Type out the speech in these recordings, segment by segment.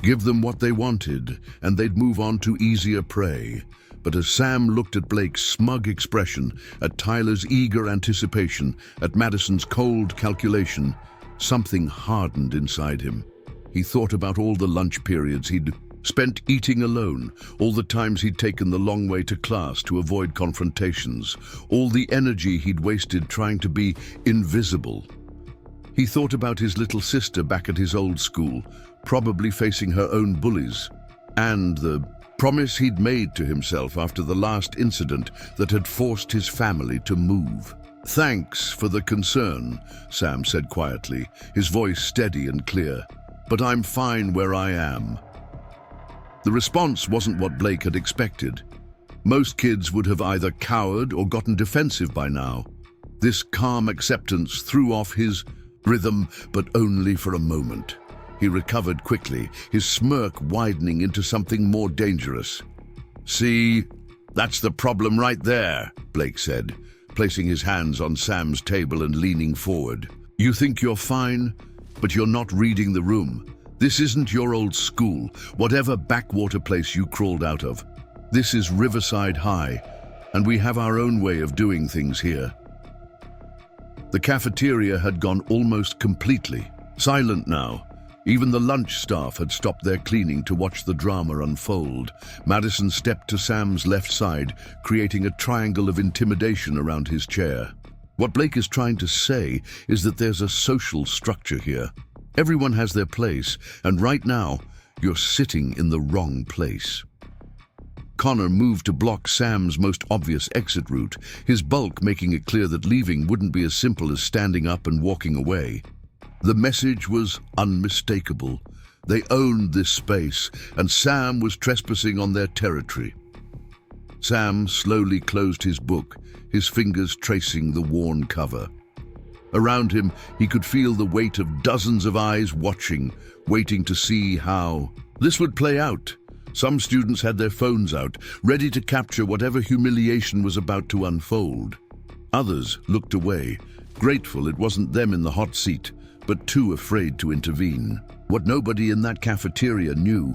Give them what they wanted, and they'd move on to easier prey. But as Sam looked at Blake's smug expression, at Tyler's eager anticipation, at Madison's cold calculation, something hardened inside him. He thought about all the lunch periods he'd spent eating alone, all the times he'd taken the long way to class to avoid confrontations, all the energy he'd wasted trying to be invisible. He thought about his little sister back at his old school, probably facing her own bullies, and the promise he'd made to himself after the last incident that had forced his family to move. "Thanks for the concern," Sam said quietly, his voice steady and clear. "But I'm fine where I am." The response wasn't what Blake had expected. Most kids would have either cowered or gotten defensive by now. This calm acceptance threw off his rhythm, but only for a moment. He recovered quickly, his smirk widening into something more dangerous. "See, that's the problem right there," Blake said, placing his hands on Sam's table and leaning forward. "You think you're fine, but you're not reading the room. This isn't your old school, whatever backwater place you crawled out of. This is Riverside High, and we have our own way of doing things here." The cafeteria had gone almost completely silent now. Even the lunch staff had stopped their cleaning to watch the drama unfold. Madison stepped to Sam's left side, creating a triangle of intimidation around his chair. What Blake is trying to say is that there's a social structure here. Everyone has their place, and right now, you're sitting in the wrong place. Connor moved to block Sam's most obvious exit route, his bulk making it clear that leaving wouldn't be as simple as standing up and walking away. The message was unmistakable. They owned this space, and Sam was trespassing on their territory. Sam slowly closed his book, his fingers tracing the worn cover. Around him, he could feel the weight of dozens of eyes watching, waiting to see how this would play out. Some students had their phones out, ready to capture whatever humiliation was about to unfold. Others looked away, grateful it wasn't them in the hot seat, but too afraid to intervene. What nobody in that cafeteria knew,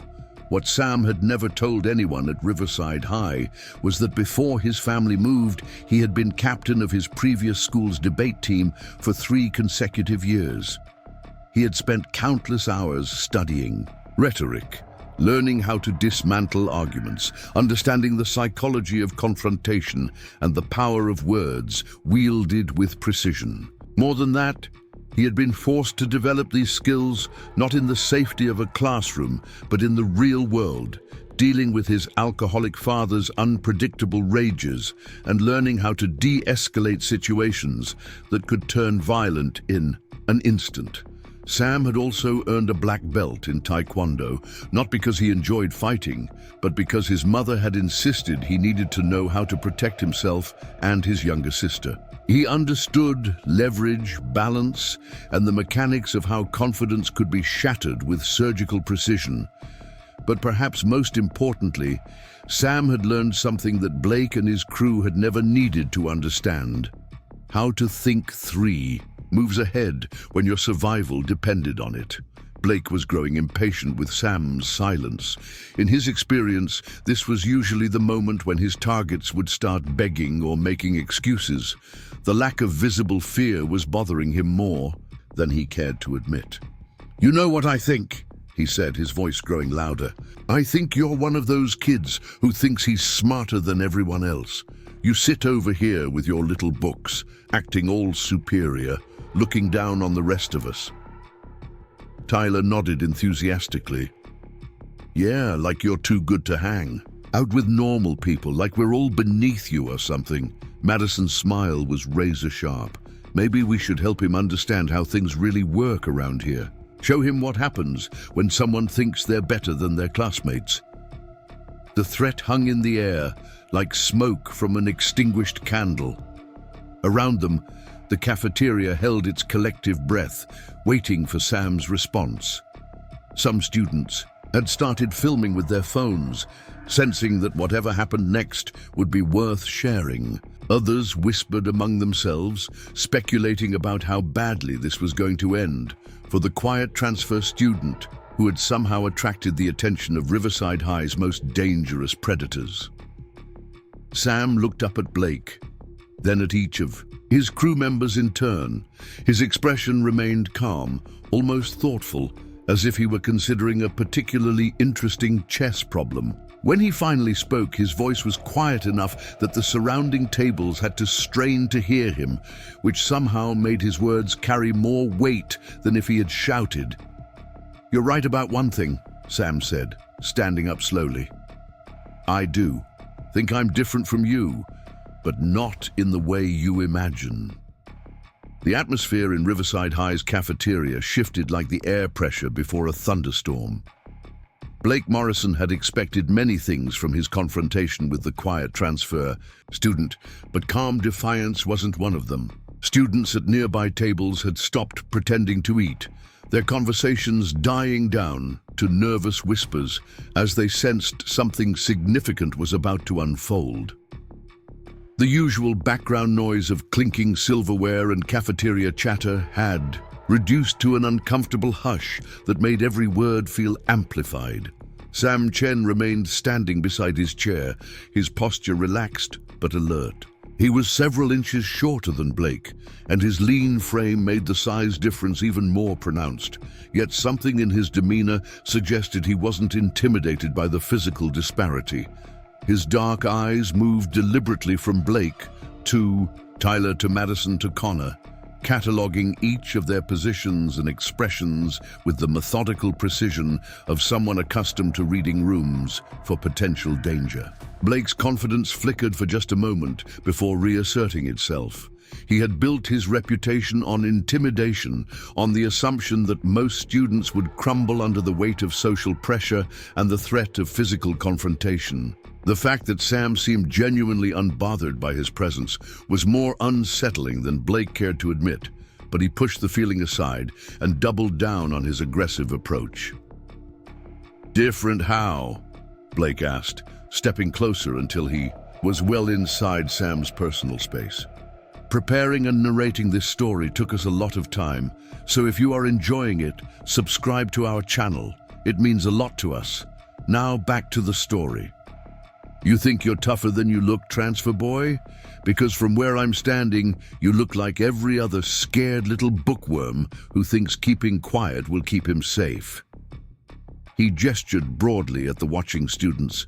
what Sam had never told anyone at Riverside High, was that before his family moved, he had been captain of his previous school's debate team for 3 consecutive years. He had spent countless hours studying rhetoric, learning how to dismantle arguments, understanding the psychology of confrontation and the power of words wielded with precision. More than that, he had been forced to develop these skills not in the safety of a classroom, but in the real world, dealing with his alcoholic father's unpredictable rages and learning how to de-escalate situations that could turn violent in an instant. Sam had also earned a black belt in Taekwondo, not because he enjoyed fighting, but because his mother had insisted he needed to know how to protect himself and his younger sister. He understood leverage, balance, and the mechanics of how confidence could be shattered with surgical precision. But perhaps most importantly, Sam had learned something that Blake and his crew had never needed to understand: how to think 3 moves ahead when your survival depended on it. Blake was growing impatient with Sam's silence. In his experience, this was usually the moment when his targets would start begging or making excuses. The lack of visible fear was bothering him more than he cared to admit. "You know what I think?" he said, his voice growing louder. "I think you're one of those kids who thinks he's smarter than everyone else. You sit over here with your little books, acting all superior, looking down on the rest of us." Tyler nodded enthusiastically. "Yeah, like you're too good to hang. Out with normal people, like we're all beneath you or something." Madison's smile was razor sharp. "Maybe we should help him understand how things really work around here. Show him what happens when someone thinks they're better than their classmates." The threat hung in the air, like smoke from an extinguished candle. Around them, the cafeteria held its collective breath, waiting for Sam's response. Some students had started filming with their phones, sensing that whatever happened next would be worth sharing. Others whispered among themselves, speculating about how badly this was going to end. For the quiet transfer student, who had somehow attracted the attention of Riverside High's most dangerous predators. Sam looked up at Blake, then at each of his crew members in turn. His expression remained calm, almost thoughtful, as if he were considering a particularly interesting chess problem. When he finally spoke, his voice was quiet enough that the surrounding tables had to strain to hear him, which somehow made his words carry more weight than if he had shouted. "You're right about one thing," Sam said, standing up slowly. "I do think I'm different from you, but not in the way you imagine." The atmosphere in Riverside High's cafeteria shifted like the air pressure before a thunderstorm. Blake Morrison had expected many things from his confrontation with the quiet transfer student, but calm defiance wasn't one of them. Students at nearby tables had stopped pretending to eat, their conversations dying down to nervous whispers as they sensed something significant was about to unfold. The usual background noise of clinking silverware and cafeteria chatter had reduced to an uncomfortable hush that made every word feel amplified. Chen remained standing beside his chair, his posture relaxed but alert. He was several inches shorter than Blake, and his lean frame made the size difference even more pronounced. Yet something in his demeanor suggested he wasn't intimidated by the physical disparity. His dark eyes moved deliberately from Blake to Tyler to Madison to Connor, cataloging each of their positions and expressions with the methodical precision of someone accustomed to reading rooms for potential danger. Blake's confidence flickered for just a moment before reasserting itself. He had built his reputation on intimidation, on the assumption that most students would crumble under the weight of social pressure and the threat of physical confrontation. The fact that Sam seemed genuinely unbothered by his presence was more unsettling than Blake cared to admit, but he pushed the feeling aside and doubled down on his aggressive approach. "Different how?" Blake asked, stepping closer until he was well inside Sam's personal space. "Preparing and narrating this story took us a lot of time, so if you are enjoying it, subscribe to our channel. It means a lot to us. Now back to the story. You think you're tougher than you look, transfer boy? Because from where I'm standing, you look like every other scared little bookworm who thinks keeping quiet will keep him safe." He gestured broadly at the watching students.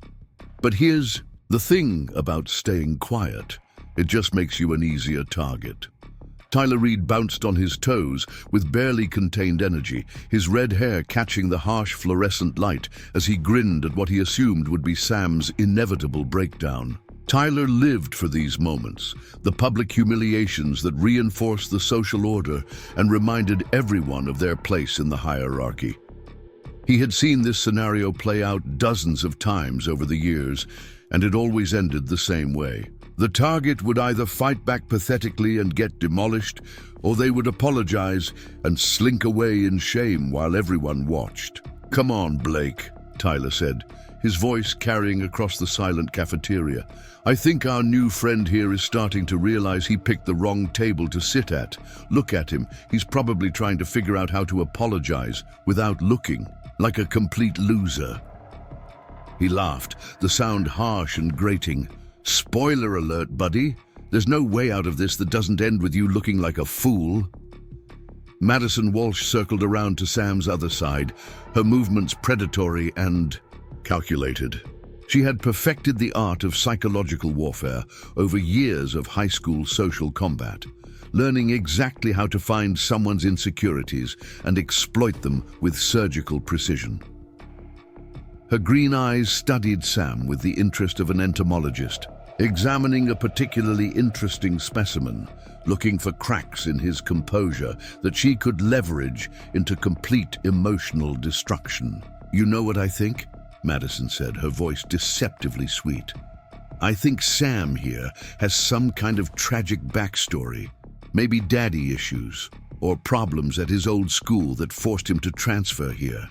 "But here's the thing about staying quiet. It just makes you an easier target." Tyler Reed bounced on his toes with barely contained energy, his red hair catching the harsh fluorescent light as he grinned at what he assumed would be Sam's inevitable breakdown. Tyler lived for these moments, the public humiliations that reinforced the social order and reminded everyone of their place in the hierarchy. He had seen this scenario play out dozens of times over the years, and it always ended the same way. The target would either fight back pathetically and get demolished, or they would apologize and slink away in shame while everyone watched. "Come on, Blake," Tyler said, his voice carrying across the silent cafeteria. "I think our new friend here is starting to realize he picked the wrong table to sit at. Look at him. He's probably trying to figure out how to apologize without looking like a complete loser." He laughed, the sound harsh and grating. "Spoiler alert, buddy. There's no way out of this that doesn't end with you looking like a fool." Madison Walsh circled around to Sam's other side, her movements predatory and calculated. She had perfected the art of psychological warfare over years of high school social combat, learning exactly how to find someone's insecurities and exploit them with surgical precision. Her green eyes studied Sam with the interest of an entomologist, examining a particularly interesting specimen, looking for cracks in his composure that she could leverage into complete emotional destruction. "You know what I think?" Madison said, her voice deceptively sweet. "I think Sam here has some kind of tragic backstory, maybe daddy issues, or problems at his old school that forced him to transfer here.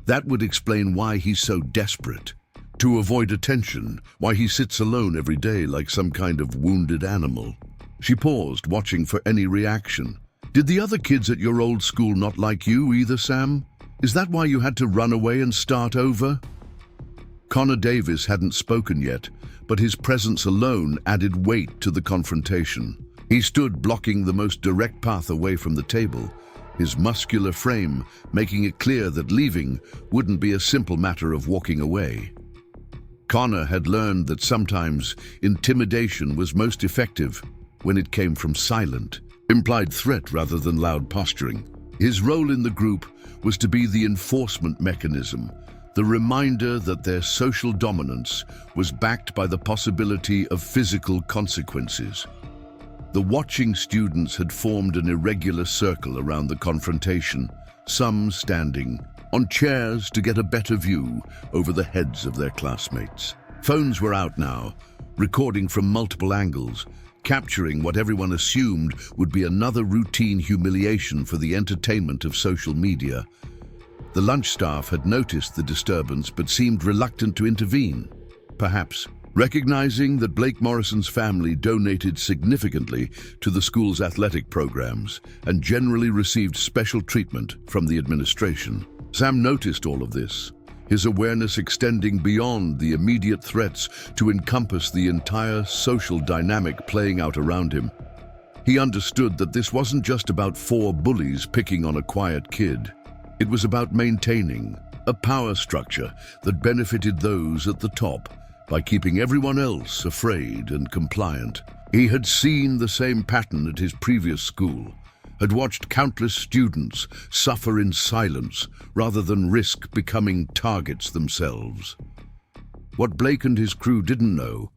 That would explain why he's so desperate. To avoid attention, why he sits alone every day like some kind of wounded animal." She paused, watching for any reaction. "Did the other kids at your old school not like you either, Sam?" Is that why you had to run away and start over? Connor Davis hadn't spoken yet, but his presence alone added weight to the confrontation. He stood blocking the most direct path away from the table, his muscular frame making it clear that leaving wouldn't be a simple matter of walking away. Connor had learned that sometimes intimidation was most effective when it came from silent, implied threat rather than loud posturing. His role in the group was to be the enforcement mechanism, the reminder that their social dominance was backed by the possibility of physical consequences. The watching students had formed an irregular circle around the confrontation, some standing on chairs to get a better view over the heads of their classmates. Phones were out now, recording from multiple angles, capturing what everyone assumed would be another routine humiliation for the entertainment of social media. The lunch staff had noticed the disturbance but seemed reluctant to intervene, perhaps recognizing that Blake Morrison's family donated significantly to the school's athletic programs and generally received special treatment from the administration. Sam noticed all of this, his awareness extending beyond the immediate threats to encompass the entire social dynamic playing out around him. He understood that this wasn't just about four bullies picking on a quiet kid. It was about maintaining a power structure that benefited those at the top by keeping everyone else afraid and compliant. He had seen the same pattern at his previous school, had watched countless students suffer in silence rather than risk becoming targets themselves. What Blake and his crew didn't know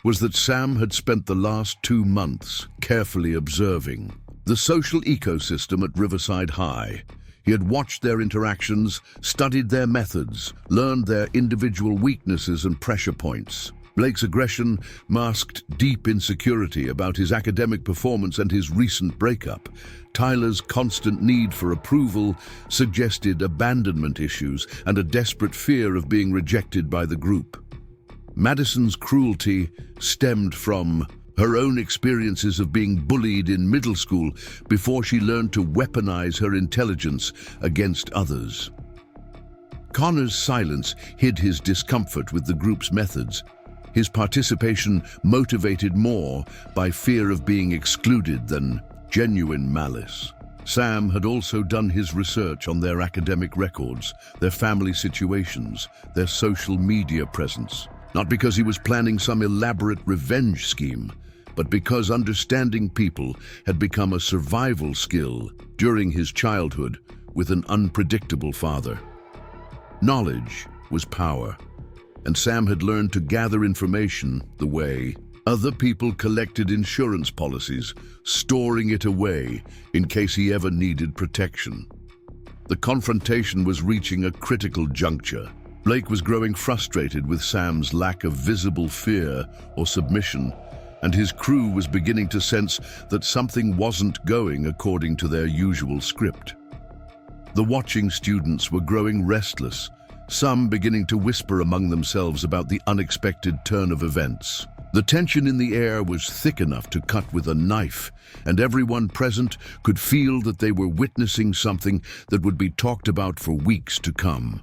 was that Sam had spent the last 2 months carefully observing the social ecosystem at Riverside High. He had watched their interactions, studied their methods, learned their individual weaknesses and pressure points. Blake's aggression masked deep insecurity about his academic performance and his recent breakup. Tyler's constant need for approval suggested abandonment issues and a desperate fear of being rejected by the group. Madison's cruelty stemmed from her own experiences of being bullied in middle school before she learned to weaponize her intelligence against others. Connor's silence hid his discomfort with the group's methods, his participation motivated more by fear of being excluded than genuine malice. Sam had also done his research on their academic records, their family situations, their social media presence. Not because he was planning some elaborate revenge scheme, but because understanding people had become a survival skill during his childhood with an unpredictable father. Knowledge was power, and Sam had learned to gather information the way other people collected insurance policies, storing it away in case he ever needed protection. The confrontation was reaching a critical juncture. Blake was growing frustrated with Sam's lack of visible fear or submission, and his crew was beginning to sense that something wasn't going according to their usual script. The watching students were growing restless, some beginning to whisper among themselves about the unexpected turn of events. The tension in the air was thick enough to cut with a knife, and everyone present could feel that they were witnessing something that would be talked about for weeks to come.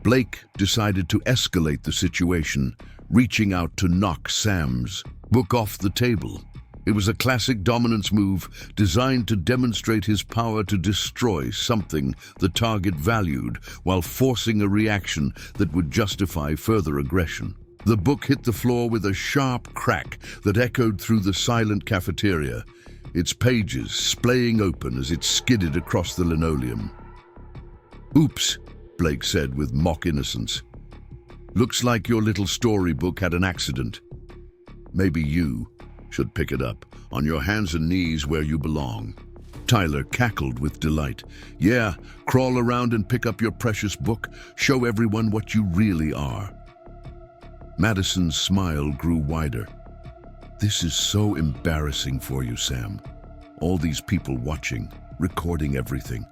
Blake decided to escalate the situation, reaching out to knock Sam's book off the table. It was a classic dominance move designed to demonstrate his power to destroy something the target valued while forcing a reaction that would justify further aggression. The book hit the floor with a sharp crack that echoed through the silent cafeteria, its pages splaying open as it skidded across the linoleum. "Oops," Blake said with mock innocence. "Looks like your little storybook had an accident. Maybe you should pick it up on your hands and knees where you belong." Tyler cackled with delight. "Yeah, crawl around and pick up your precious book. Show everyone what you really are." Madison's smile grew wider. "This is so embarrassing for you, Sam. All these people watching, recording everything.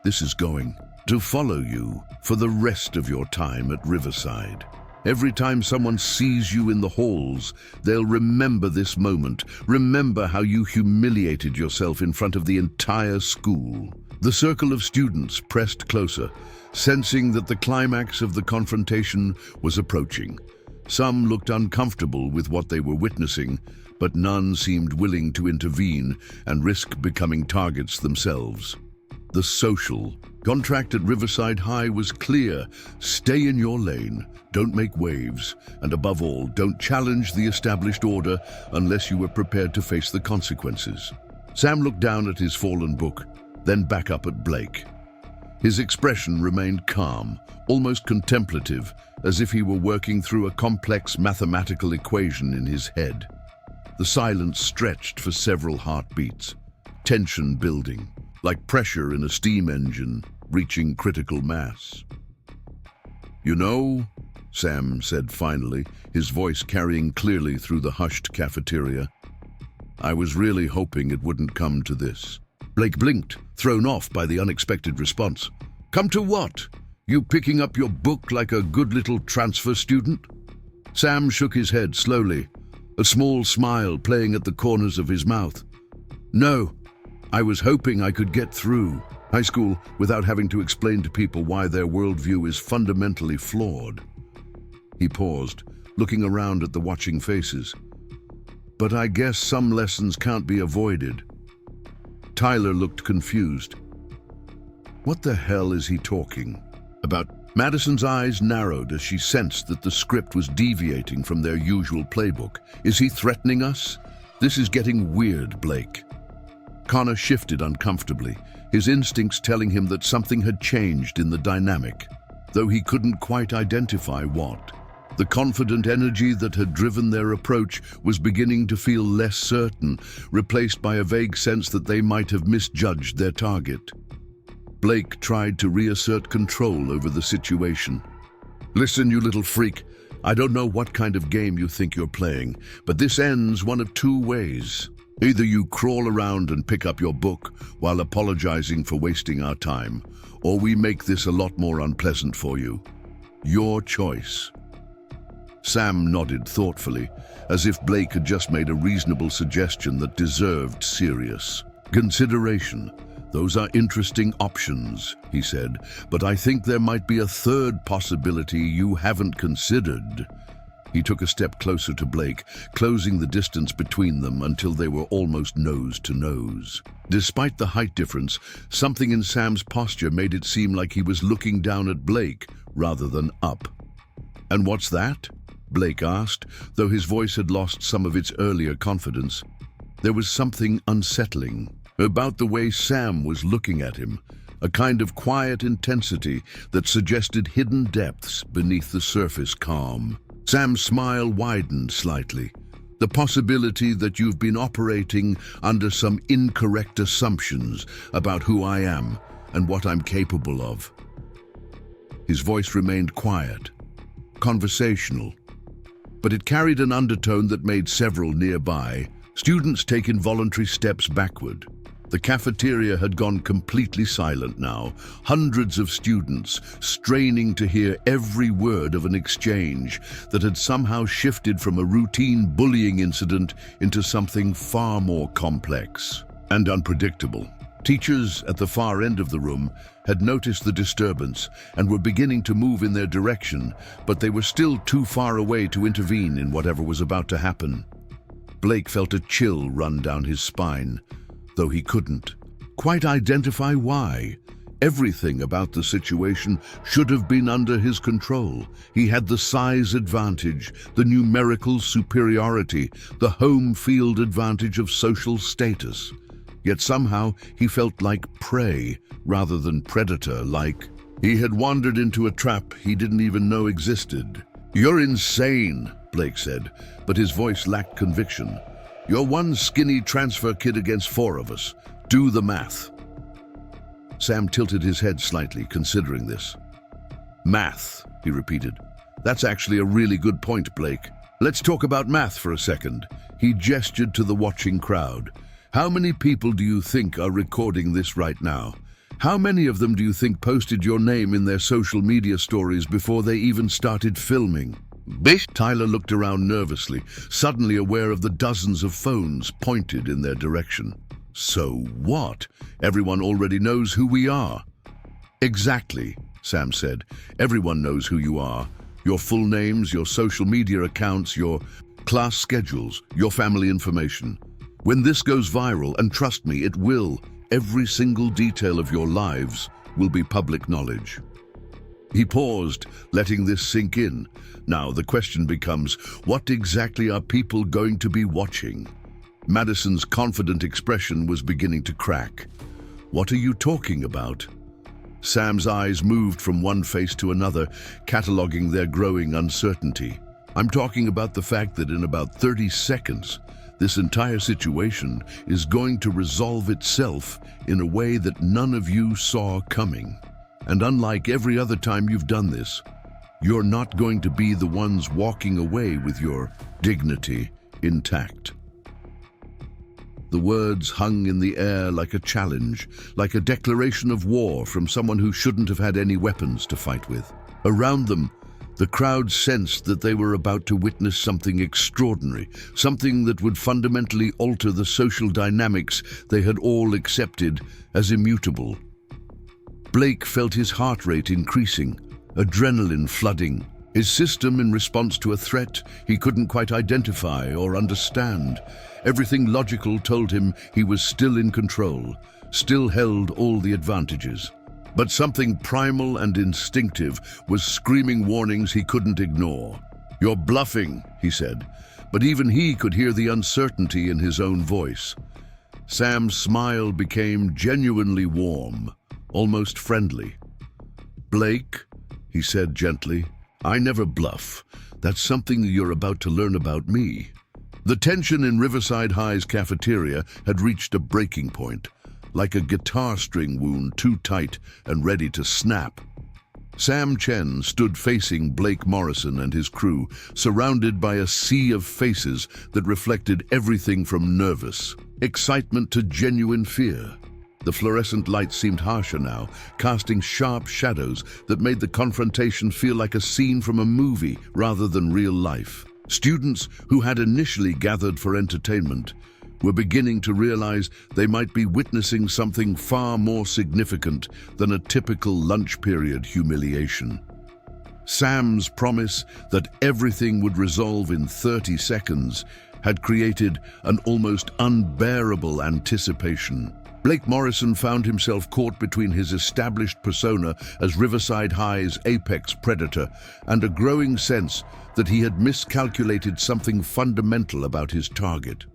This is going to follow you for the rest of your time at Riverside. Every time someone sees you in the halls, they'll remember this moment, remember how you humiliated yourself in front of the entire school." The circle of students pressed closer, sensing that the climax of the confrontation was approaching. Some looked uncomfortable with what they were witnessing, but none seemed willing to intervene and risk becoming targets themselves. The social contract at Riverside High was clear: stay in your lane, don't make waves, and above all, don't challenge the established order unless you were prepared to face the consequences. Sam looked down at his fallen book, then back up at Blake. His expression remained calm, almost contemplative, as if he were working through a complex mathematical equation in his head. The silence stretched for several heartbeats, tension building, like pressure in a steam engine reaching critical mass. "You know," Sam said finally, his voice carrying clearly through the hushed cafeteria, "I was really hoping it wouldn't come to this." Blake blinked, thrown off by the unexpected response. "Come to what? You picking up your book like a good little transfer student?" Sam shook his head slowly, a small smile playing at the corners of his mouth. "No, I was hoping I could get through high school without having to explain to people why their worldview is fundamentally flawed." He paused, looking around at the watching faces. "But I guess some lessons can't be avoided." Tyler looked confused. What the hell is he talking about? Madison's eyes narrowed as she sensed that the script was deviating from their usual playbook. Is he threatening us? This is getting weird, Blake. Connor shifted uncomfortably, his instincts telling him that something had changed in the dynamic, though he couldn't quite identify what. The confident energy that had driven their approach was beginning to feel less certain, replaced by a vague sense that they might have misjudged their target. Blake tried to reassert control over the situation. "Listen, you little freak, I don't know what kind of game you think you're playing, but this ends one of two ways. Either you crawl around and pick up your book while apologizing for wasting our time, or we make this a lot more unpleasant for you. Your choice." Sam nodded thoughtfully, as if Blake had just made a reasonable suggestion that deserved serious consideration. "Those are interesting options," he said, "but I think there might be a third possibility you haven't considered." He took a step closer to Blake, closing the distance between them until they were almost nose to nose. Despite the height difference, something in Sam's posture made it seem like he was looking down at Blake rather than up. "And what's that?" Blake asked, though his voice had lost some of its earlier confidence. There was something unsettling about the way Sam was looking at him, a kind of quiet intensity that suggested hidden depths beneath the surface calm. Sam's smile widened slightly. "The possibility that you've been operating under some incorrect assumptions about who I am and what I'm capable of." His voice remained quiet, conversational, but it carried an undertone that made several nearby students take involuntary steps backward. The cafeteria had gone completely silent now, hundreds of students straining to hear every word of an exchange that had somehow shifted from a routine bullying incident into something far more complex and unpredictable. Teachers at the far end of the room had noticed the disturbance and were beginning to move in their direction, but they were still too far away to intervene in whatever was about to happen. Blake felt a chill run down his spine, though he couldn't quite identify why. Everything about the situation should have been under his control. He had the size advantage, the numerical superiority, the home field advantage of social status. Yet somehow he felt like prey rather than predator, like he had wandered into a trap he didn't even know existed. "You're insane," Blake said, but his voice lacked conviction. "You're one skinny transfer kid against four of us. Do the math." Sam tilted his head slightly, considering this. "Math," he repeated. "That's actually a really good point, Blake. Let's talk about math for a second." He gestured to the watching crowd. "How many people do you think are recording this right now? How many of them do you think posted your name in their social media stories before they even started filming?" Bish! Tyler looked around nervously, suddenly aware of the dozens of phones pointed in their direction. So what? Everyone already knows who we are. Exactly, Sam said. Everyone knows who you are. Your full names, your social media accounts, your class schedules, your family information. When this goes viral, and trust me, it will, every single detail of your lives will be public knowledge. He paused, letting this sink in. Now the question becomes, what exactly are people going to be watching? Madison's confident expression was beginning to crack. What are you talking about? Sam's eyes moved from one face to another, cataloging their growing uncertainty. I'm talking about the fact that in about 30 seconds, this entire situation is going to resolve itself in a way that none of you saw coming. And unlike every other time you've done this, you're not going to be the ones walking away with your dignity intact. The words hung in the air like a challenge, like a declaration of war from someone who shouldn't have had any weapons to fight with. Around them, the crowd sensed that they were about to witness something extraordinary, something that would fundamentally alter the social dynamics they had all accepted as immutable. Blake felt his heart rate increasing, adrenaline flooding, his system in response to a threat he couldn't quite identify or understand. Everything logical told him he was still in control, still held all the advantages. But something primal and instinctive was screaming warnings he couldn't ignore. "You're bluffing," he said, but even he could hear the uncertainty in his own voice. Sam's smile became genuinely warm, almost friendly. "Blake," he said gently, "I never bluff. That's something you're about to learn about me." The tension in Riverside High's cafeteria had reached a breaking point, like a guitar string wound too tight and ready to snap. Sam Chen stood facing Blake Morrison and his crew, surrounded by a sea of faces that reflected everything from nervous excitement to genuine fear. The fluorescent light seemed harsher now, casting sharp shadows that made the confrontation feel like a scene from a movie rather than real life. Students who had initially gathered for entertainment were beginning to realize they might be witnessing something far more significant than a typical lunch period humiliation. Sam's promise that everything would resolve in 30 seconds had created an almost unbearable anticipation. Blake Morrison found himself caught between his established persona as Riverside High's apex predator and a growing sense that he had miscalculated something fundamental about his target.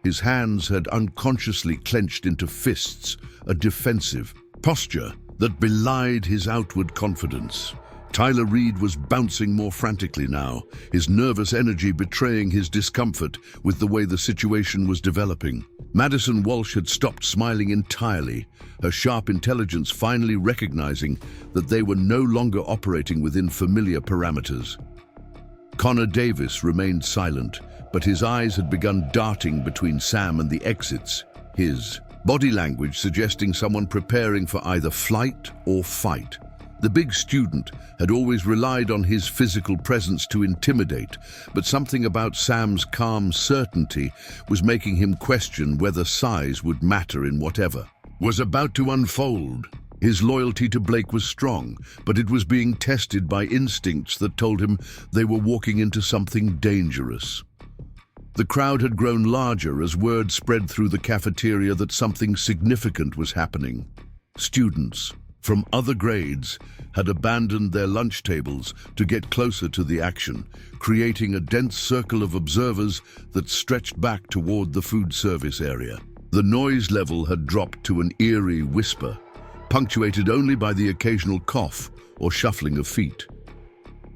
His hands had unconsciously clenched into fists, a defensive posture that belied his outward confidence. Tyler Reed was bouncing more frantically now, his nervous energy betraying his discomfort with the way the situation was developing. Madison Walsh had stopped smiling entirely, her sharp intelligence finally recognizing that they were no longer operating within familiar parameters. Connor Davis remained silent, but his eyes had begun darting between Sam and the exits, his body language suggesting someone preparing for either flight or fight. The big student had always relied on his physical presence to intimidate, but something about Sam's calm certainty was making him question whether size would matter in whatever was about to unfold. His loyalty to Blake was strong, but it was being tested by instincts that told him they were walking into something dangerous. The crowd had grown larger as word spread through the cafeteria that something significant was happening. Students from other grades had abandoned their lunch tables to get closer to the action, creating a dense circle of observers that stretched back toward the food service area. The noise level had dropped to an eerie whisper, punctuated only by the occasional cough or shuffling of feet.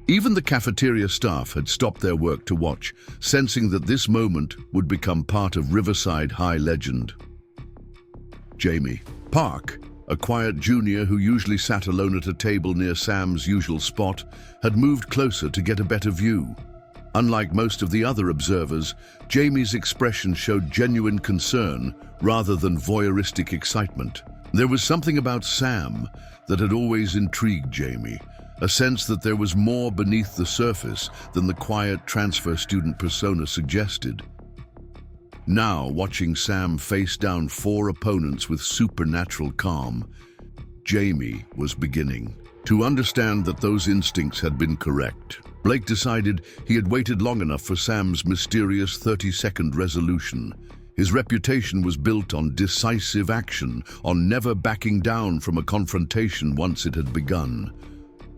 Even the cafeteria staff had stopped their work to watch, sensing that this moment would become part of Riverside High legend. Jamie Park, a quiet junior who usually sat alone at a table near Sam's usual spot, had moved closer to get a better view. Unlike most of the other observers, Jamie's expression showed genuine concern rather than voyeuristic excitement. There was something about Sam that had always intrigued Jamie, a sense that there was more beneath the surface than the quiet transfer student persona suggested. Now, watching Sam face down 4 opponents with supernatural calm, Jamie was beginning to understand that those instincts had been correct. Blake decided he had waited long enough for Sam's mysterious 30-second resolution. His reputation was built on decisive action, on never backing down from a confrontation once it had begun.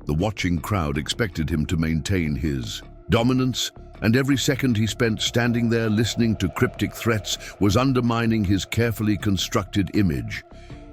The watching crowd expected him to maintain his dominance, and every second he spent standing there listening to cryptic threats was undermining his carefully constructed image.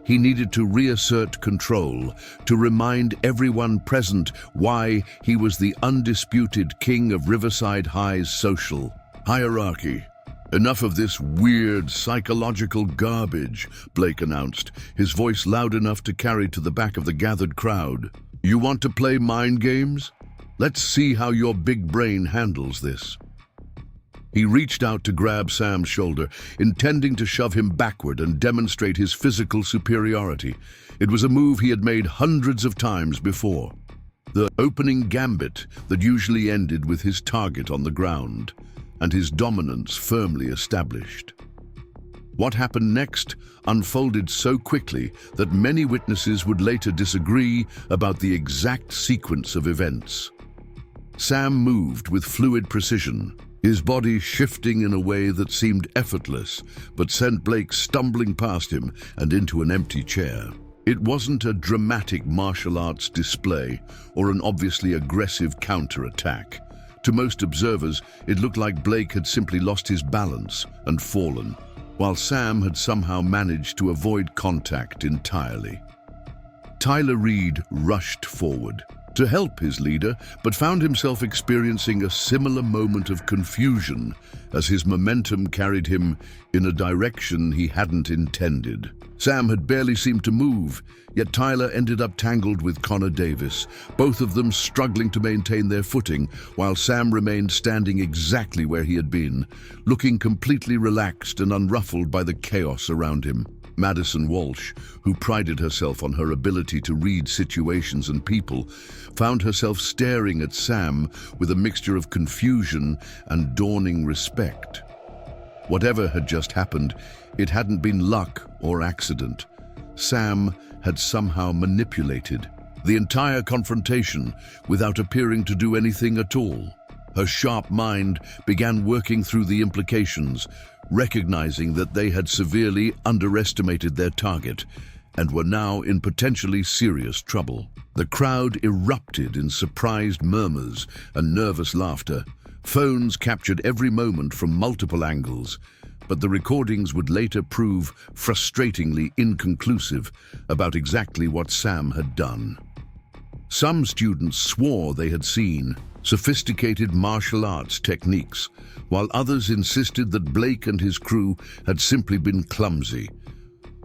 He needed to reassert control, to remind everyone present why he was the undisputed king of Riverside High's social hierarchy. "Enough of this weird psychological garbage," Blake announced, his voice loud enough to carry to the back of the gathered crowd. "You want to play mind games? Let's see how your big brain handles this." He reached out to grab Sam's shoulder, intending to shove him backward and demonstrate his physical superiority. It was a move he had made hundreds of times before. The opening gambit that usually ended with his target on the ground, and his dominance firmly established. What happened next unfolded so quickly that many witnesses would later disagree about the exact sequence of events. Sam moved with fluid precision, his body shifting in a way that seemed effortless, but sent Blake stumbling past him and into an empty chair. It wasn't a dramatic martial arts display or an obviously aggressive counterattack. To most observers, it looked like Blake had simply lost his balance and fallen, while Sam had somehow managed to avoid contact entirely. Tyler Reed rushed forward to help his leader, but found himself experiencing a similar moment of confusion as his momentum carried him in a direction he hadn't intended. Sam had barely seemed to move, yet Tyler ended up tangled with Connor Davis, both of them struggling to maintain their footing, while Sam remained standing exactly where he had been, looking completely relaxed and unruffled by the chaos around him. Madison Walsh, who prided herself on her ability to read situations and people, found herself staring at Sam with a mixture of confusion and dawning respect. Whatever had just happened, it hadn't been luck or accident. Sam had somehow manipulated the entire confrontation without appearing to do anything at all. Her sharp mind began working through the implications, recognizing that they had severely underestimated their target and were now in potentially serious trouble. The crowd erupted in surprised murmurs and nervous laughter. Phones captured every moment from multiple angles, but the recordings would later prove frustratingly inconclusive about exactly what Sam had done. Some students swore they had seen sophisticated martial arts techniques, while others insisted that Blake and his crew had simply been clumsy.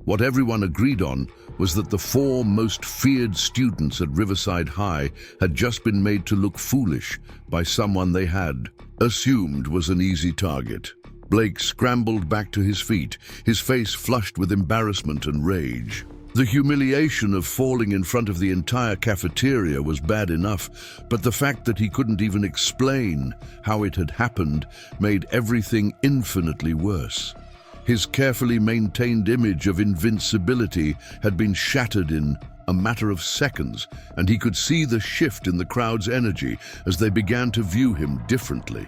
What everyone agreed on was that the 4 most feared students at Riverside High had just been made to look foolish by someone they had assumed was an easy target. Blake scrambled back to his feet, his face flushed with embarrassment and rage. The humiliation of falling in front of the entire cafeteria was bad enough, but the fact that he couldn't even explain how it had happened made everything infinitely worse. His carefully maintained image of invincibility had been shattered in a matter of seconds, and he could see the shift in the crowd's energy as they began to view him differently.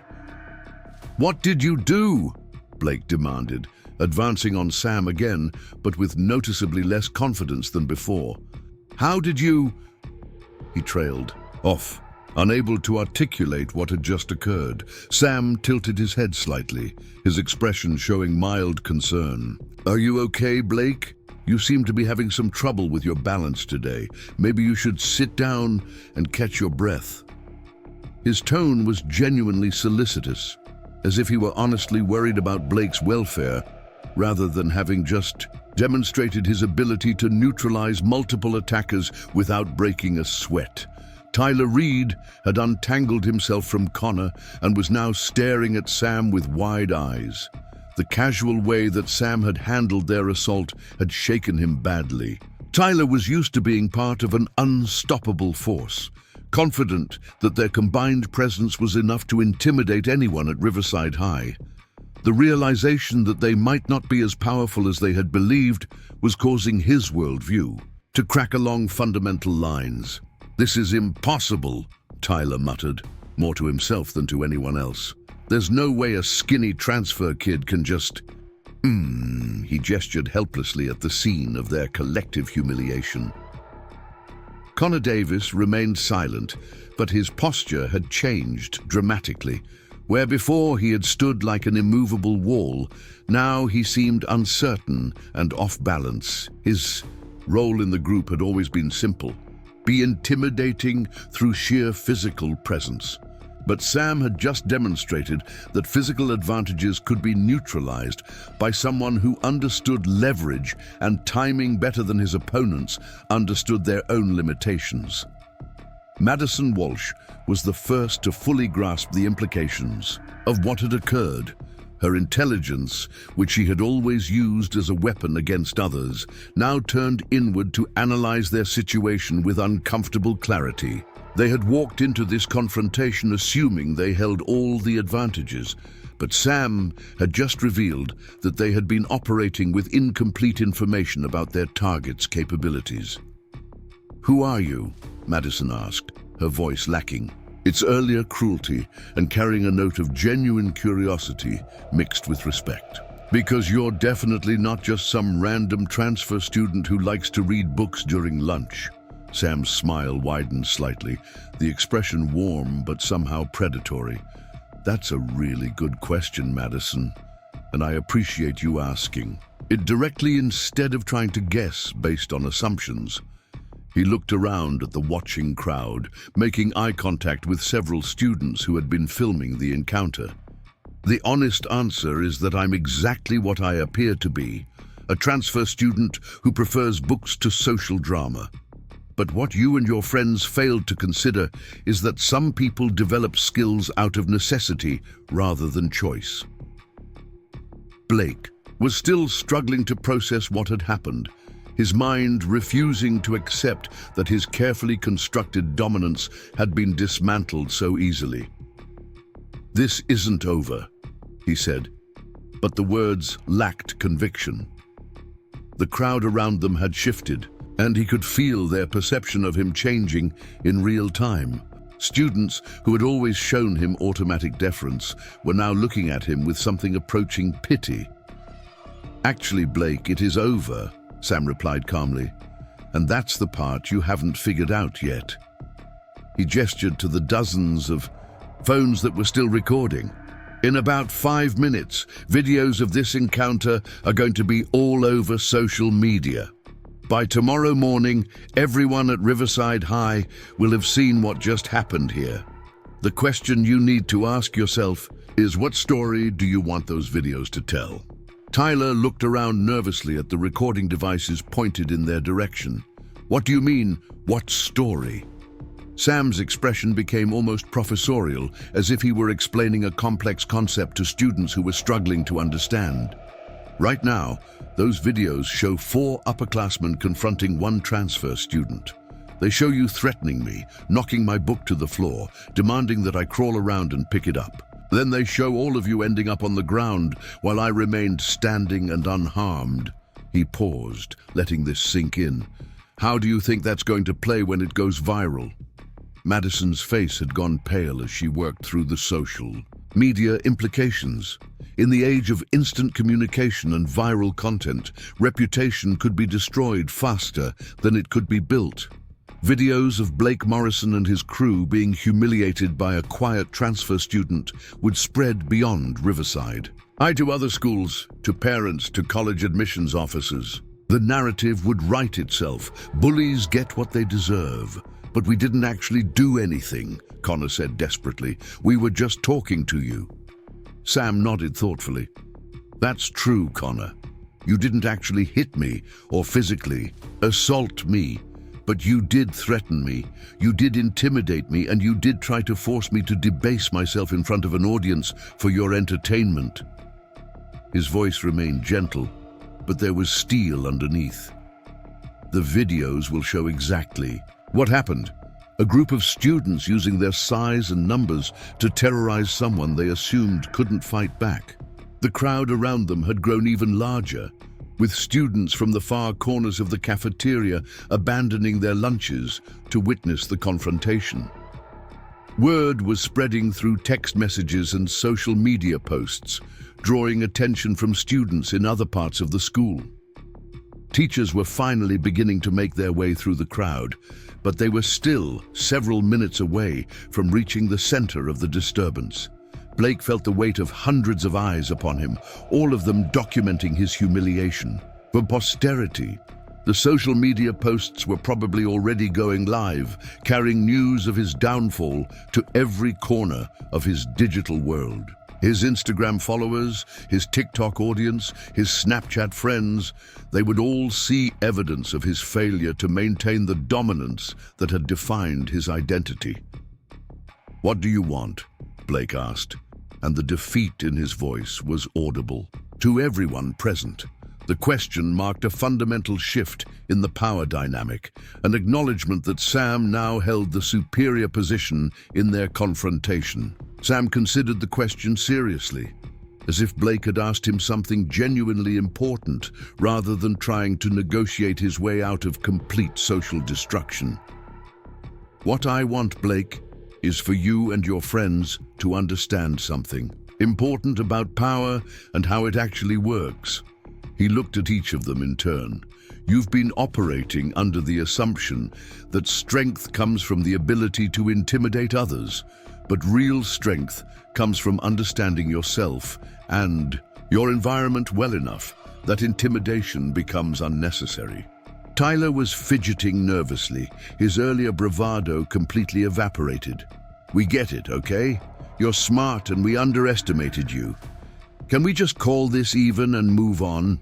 "What did you do?" Blake demanded, advancing on Sam again, but with noticeably less confidence than before. "How did you—" He trailed off, unable to articulate what had just occurred. Sam tilted his head slightly, his expression showing mild concern. "Are you okay, Blake? You seem to be having some trouble with your balance today. Maybe you should sit down and catch your breath." His tone was genuinely solicitous, as if he were honestly worried about Blake's welfare, rather than having just demonstrated his ability to neutralize multiple attackers without breaking a sweat. Tyler Reed had untangled himself from Connor and was now staring at Sam with wide eyes. The casual way that Sam had handled their assault had shaken him badly. Tyler was used to being part of an unstoppable force, confident that their combined presence was enough to intimidate anyone at Riverside High. The realization that they might not be as powerful as they had believed was causing his worldview to crack along fundamental lines. "This is impossible," Tyler muttered, more to himself than to anyone else. "There's no way a skinny transfer kid can just..." He gestured helplessly at the scene of their collective humiliation. Connor Davis remained silent, but his posture had changed dramatically. Where before he had stood like an immovable wall, now he seemed uncertain and off balance. His role in the group had always been simple: be intimidating through sheer physical presence. But Sam had just demonstrated that physical advantages could be neutralized by someone who understood leverage and timing better than his opponents understood their own limitations. Madison Walsh was the first to fully grasp the implications of what had occurred. Her intelligence, which she had always used as a weapon against others, now turned inward to analyze their situation with uncomfortable clarity. They had walked into this confrontation assuming they held all the advantages, but Sam had just revealed that they had been operating with incomplete information about their target's capabilities. "Who are you?" Madison asked, her voice lacking its earlier cruelty and carrying a note of genuine curiosity mixed with respect. "Because you're definitely not just some random transfer student who likes to read books during lunch." Sam's smile widened slightly, the expression warm but somehow predatory. "That's a really good question, Madison, and I appreciate you asking it directly instead of trying to guess based on assumptions." He looked around at the watching crowd, making eye contact with several students who had been filming the encounter. "The honest answer is that I'm exactly what I appear to be, a transfer student who prefers books to social drama. But what you and your friends failed to consider is that some people develop skills out of necessity rather than choice." Blake was still struggling to process what had happened, his mind refusing to accept that his carefully constructed dominance had been dismantled so easily. "This isn't over," he said, but the words lacked conviction. The crowd around them had shifted, and he could feel their perception of him changing in real time. Students who had always shown him automatic deference were now looking at him with something approaching pity. "Actually, Blake, it is over," Sam replied calmly, "and that's the part you haven't figured out yet." He gestured to the dozens of phones that were still recording. "In about 5 minutes, videos of this encounter are going to be all over social media. By tomorrow morning, everyone at Riverside High will have seen what just happened here. The question you need to ask yourself is, what story do you want those videos to tell?" Tyler looked around nervously at the recording devices pointed in their direction. "What do you mean, what story?" Sam's expression became almost professorial, as if he were explaining a complex concept to students who were struggling to understand. "Right now, those videos show 4 upperclassmen confronting 1 transfer student. They show you threatening me, knocking my book to the floor, demanding that I crawl around and pick it up. Then they show all of you ending up on the ground while I remained standing and unharmed." He paused, letting this sink in. "How do you think that's going to play when it goes viral?" Madison's face had gone pale as she worked through the social media implications. In the age of instant communication and viral content, reputation could be destroyed faster than it could be built. Videos of Blake Morrison and his crew being humiliated by a quiet transfer student would spread beyond Riverside. To other schools, to parents, to college admissions officers. The narrative would write itself. Bullies get what they deserve. "But we didn't actually do anything," Connor said desperately. "We were just talking to you." Sam nodded thoughtfully. "That's true, Connor. You didn't actually hit me or physically assault me, but you did threaten me, you did intimidate me, and you did try to force me to debase myself in front of an audience for your entertainment." His voice remained gentle, but there was steel underneath. "The videos will show exactly what happened. A group of students using their size and numbers to terrorize someone they assumed couldn't fight back. The crowd around them had grown even larger, with students from the far corners of the cafeteria abandoning their lunches to witness the confrontation. Word was spreading through text messages and social media posts, drawing attention from students in other parts of the school. Teachers were finally beginning to make their way through the crowd, but they were still several minutes away from reaching the center of the disturbance. Blake felt the weight of hundreds of eyes upon him, all of them documenting his humiliation. For posterity, the social media posts were probably already going live, carrying news of his downfall to every corner of his digital world. His Instagram followers, his TikTok audience, his Snapchat friends, they would all see evidence of his failure to maintain the dominance that had defined his identity. "What do you want?" Blake asked, and the defeat in his voice was audible. To everyone present, the question marked a fundamental shift in the power dynamic, an acknowledgement that Sam now held the superior position in their confrontation. Sam considered the question seriously, as if Blake had asked him something genuinely important rather than trying to negotiate his way out of complete social destruction. "What I want, Blake, is for you and your friends to understand something important about power and how it actually works." He looked at each of them in turn. "You've been operating under the assumption that strength comes from the ability to intimidate others, but real strength comes from understanding yourself and your environment well enough that intimidation becomes unnecessary." Tyler was fidgeting nervously, his earlier bravado completely evaporated. "We get it, okay? You're smart and we underestimated you. Can we just call this even and move on?"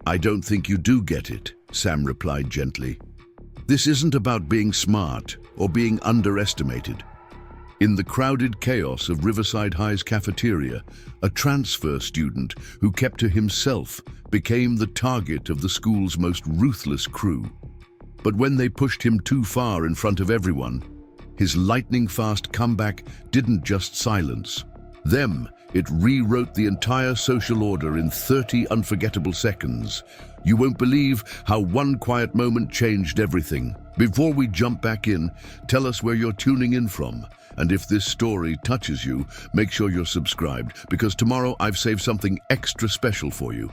"I don't think you do get it," Sam replied gently. "This isn't about being smart or being underestimated." In the crowded chaos of Riverside High's cafeteria, a transfer student who kept to himself became the target of the school's most ruthless crew. But when they pushed him too far in front of everyone, his lightning-fast comeback didn't just silence them, it rewrote the entire social order in 30 unforgettable seconds. You won't believe how one quiet moment changed everything. Before we jump back in, tell us where you're tuning in from. And if this story touches you, make sure you're subscribed, because tomorrow I've saved something extra special for you.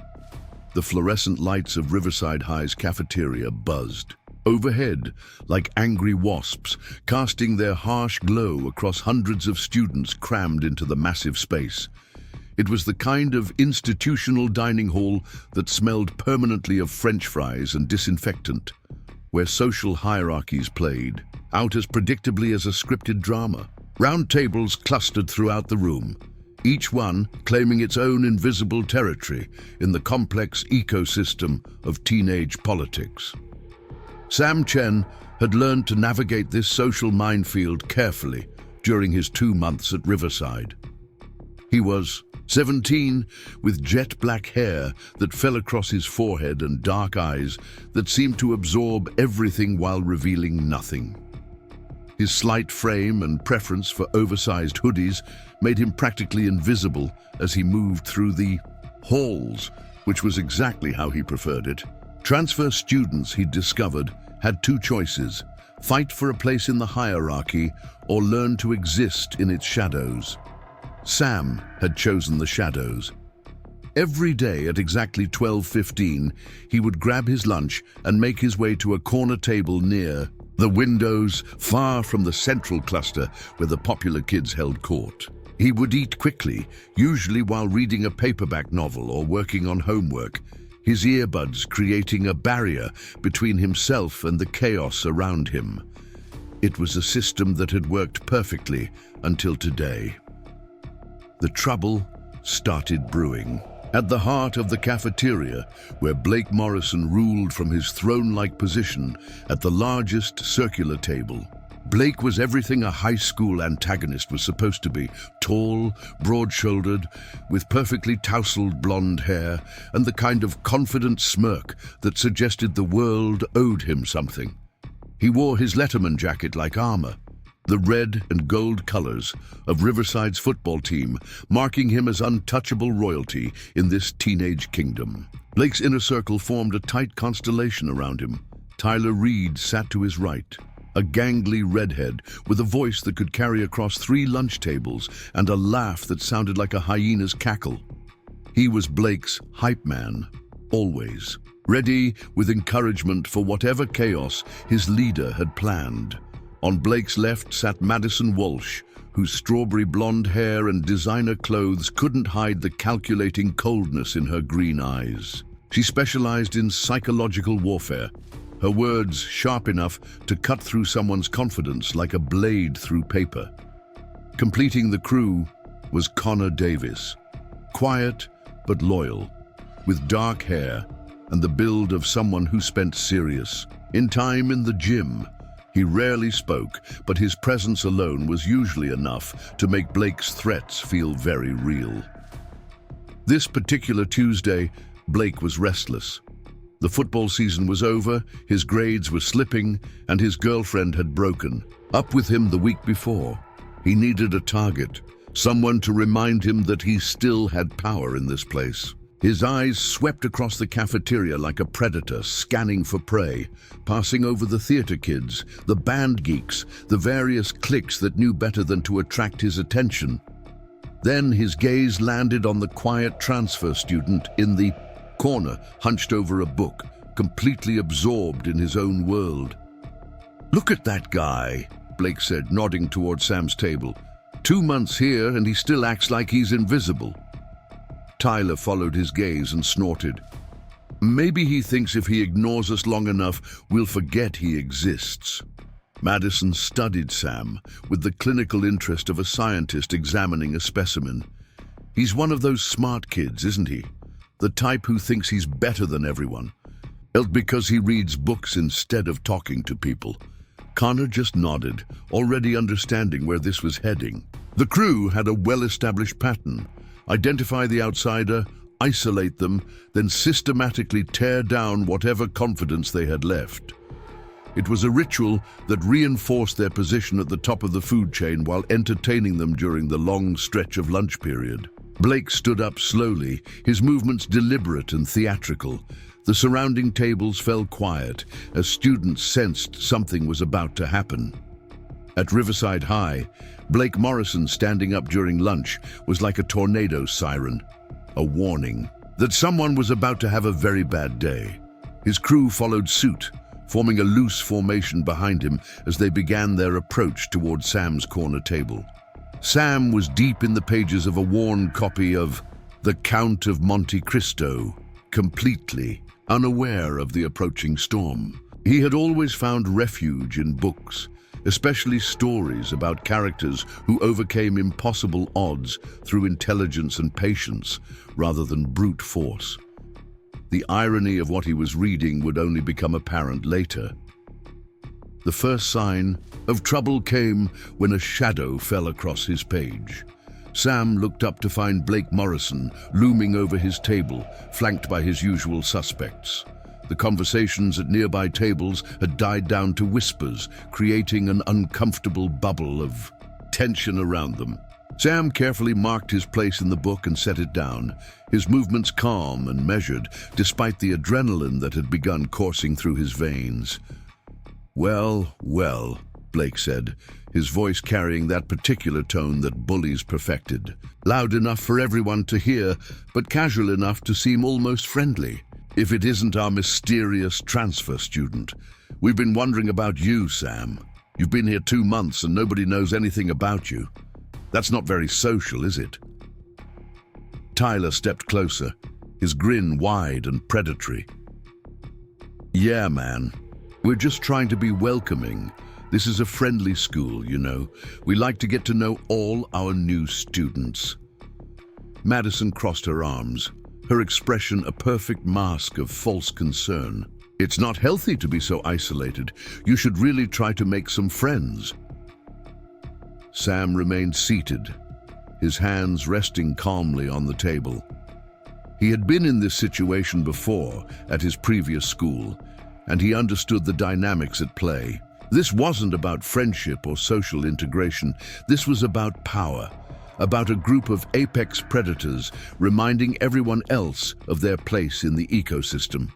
The fluorescent lights of Riverside High's cafeteria buzzed overhead like angry wasps, casting their harsh glow across hundreds of students crammed into the massive space. It was the kind of institutional dining hall that smelled permanently of French fries and disinfectant, where social hierarchies played out as predictably as a scripted drama. Round tables clustered throughout the room, each one claiming its own invisible territory in the complex ecosystem of teenage politics. Chen had learned to navigate this social minefield carefully during his 2 months at Riverside. He was 17, with jet black hair that fell across his forehead and dark eyes that seemed to absorb everything while revealing nothing. His slight frame and preference for oversized hoodies made him practically invisible as he moved through the halls, which was exactly how he preferred it. Transfer students, he'd discovered, had 2 choices: fight for a place in the hierarchy or learn to exist in its shadows. Sam had chosen the shadows. Every day at exactly 12:15, he would grab his lunch and make his way to a corner table near the windows, far from the central cluster where the popular kids held court. He would eat quickly, usually while reading a paperback novel or working on homework, his earbuds creating a barrier between himself and the chaos around him. It was a system that had worked perfectly until today. The trouble started brewing. At the heart of the cafeteria, where Blake Morrison ruled from his throne-like position at the largest circular table, Blake was everything a high school antagonist was supposed to be: tall, broad-shouldered, with perfectly tousled blonde hair, and the kind of confident smirk that suggested the world owed him something. He wore his Letterman jacket like armor, the red and gold colors of Riverside's football team, marking him as untouchable royalty in this teenage kingdom. Blake's inner circle formed a tight constellation around him. Tyler Reed sat to his right, a gangly redhead with a voice that could carry across 3 lunch tables and a laugh that sounded like a hyena's cackle. He was Blake's hype man, always, ready with encouragement for whatever chaos his leader had planned. On Blake's left sat Madison Walsh, whose strawberry blonde hair and designer clothes couldn't hide the calculating coldness in her green eyes. She specialized in psychological warfare, her words sharp enough to cut through someone's confidence like a blade through paper. Completing the crew was Connor Davis, quiet but loyal, with dark hair and the build of someone who spent serious time in the gym. He rarely spoke, but his presence alone was usually enough to make Blake's threats feel very real. This particular Tuesday, Blake was restless. The football season was over, his grades were slipping, and his girlfriend had broken up with him the week before. He needed a target, someone to remind him that he still had power in this place. His eyes swept across the cafeteria like a predator, scanning for prey, passing over the theater kids, the band geeks, the various cliques that knew better than to attract his attention. Then his gaze landed on the quiet transfer student in the corner, hunched over a book, completely absorbed in his own world. "Look at that guy," Blake said, nodding toward Sam's table. 2 months here and he still acts like he's invisible." Tyler followed his gaze and snorted. "Maybe he thinks if he ignores us long enough, we'll forget he exists." Madison studied Sam with the clinical interest of a scientist examining a specimen. "He's one of those smart kids, isn't he? The type who thinks he's better than everyone, because he reads books instead of talking to people." Connor just nodded, already understanding where this was heading. The crew had a well-established pattern: identify the outsider, isolate them, then systematically tear down whatever confidence they had left. It was a ritual that reinforced their position at the top of the food chain while entertaining them during the long stretch of lunch period. Blake stood up slowly, his movements deliberate and theatrical. The surrounding tables fell quiet as students sensed something was about to happen. At Riverside High, Blake Morrison standing up during lunch was like a tornado siren, a warning that someone was about to have a very bad day. His crew followed suit, forming a loose formation behind him as they began their approach toward Sam's corner table. Sam was deep in the pages of a worn copy of The Count of Monte Cristo, completely unaware of the approaching storm. He had always found refuge in books, especially stories about characters who overcame impossible odds through intelligence and patience rather than brute force. The irony of what he was reading would only become apparent later. The first sign of trouble came when a shadow fell across his page. Sam looked up to find Blake Morrison looming over his table, flanked by his usual suspects. The conversations at nearby tables had died down to whispers, creating an uncomfortable bubble of tension around them. Sam carefully marked his place in the book and set it down, his movements calm and measured, despite the adrenaline that had begun coursing through his veins. "Well, well," Blake said, his voice carrying that particular tone that Bullies perfected. Loud enough for everyone to hear, but casual enough to seem almost friendly. "If it isn't our mysterious transfer student. We've been wondering about you, Sam. You've been here 2 months and nobody knows anything about you. That's not very social, is it?" Tyler stepped closer, his grin wide and predatory. "Yeah, man. We're just trying to be welcoming. This is a friendly school, you know. We like to get to know all our new students." Madison crossed her arms, her expression a perfect mask of false concern. "It's not healthy to be so isolated. You should really try to make some friends." Sam remained seated, his hands resting calmly on the table. He had been in this situation before at his previous school, and he understood the dynamics at play. This wasn't about friendship or social integration. This was about power, about a group of apex predators reminding everyone else of their place in the ecosystem.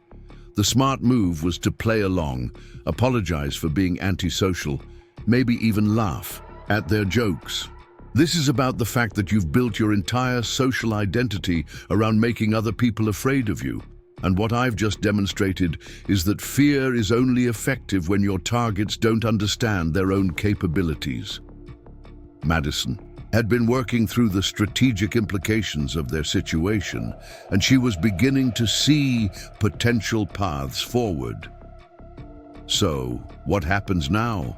The smart move was to play along, apologize for being antisocial, maybe even laugh at their jokes. This is about the fact that you've built your entire social identity around making other people afraid of you. And what I've just demonstrated is that fear is only effective when your targets don't understand their own capabilities. Madison had been working through the strategic implications of their situation, and she was beginning to see potential paths forward. So, what happens now?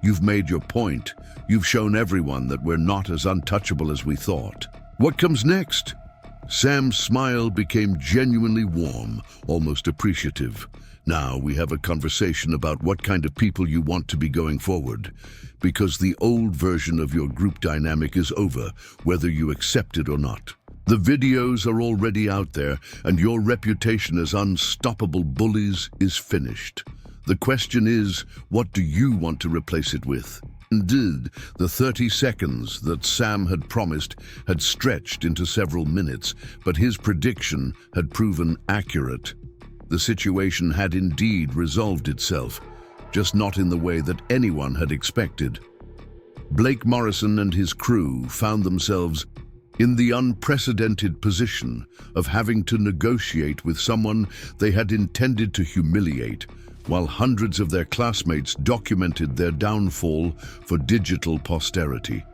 You've made your point. You've shown everyone that we're not as untouchable as we thought. What comes next? Sam's smile became genuinely warm, almost appreciative. Now we have a conversation about what kind of people you want to be going forward, because the old version of your group dynamic is over, whether you accept it or not. The videos are already out there, and your reputation as unstoppable bullies is finished. The question is, what do you want to replace it with? Indeed, the 30 seconds that Sam had promised had stretched into several minutes, but his prediction had proven accurate. The situation had indeed resolved itself, just not in the way that anyone had expected. Blake Morrison and his crew found themselves in the unprecedented position of having to negotiate with someone they had intended to humiliate, while hundreds of their classmates documented their downfall for digital posterity.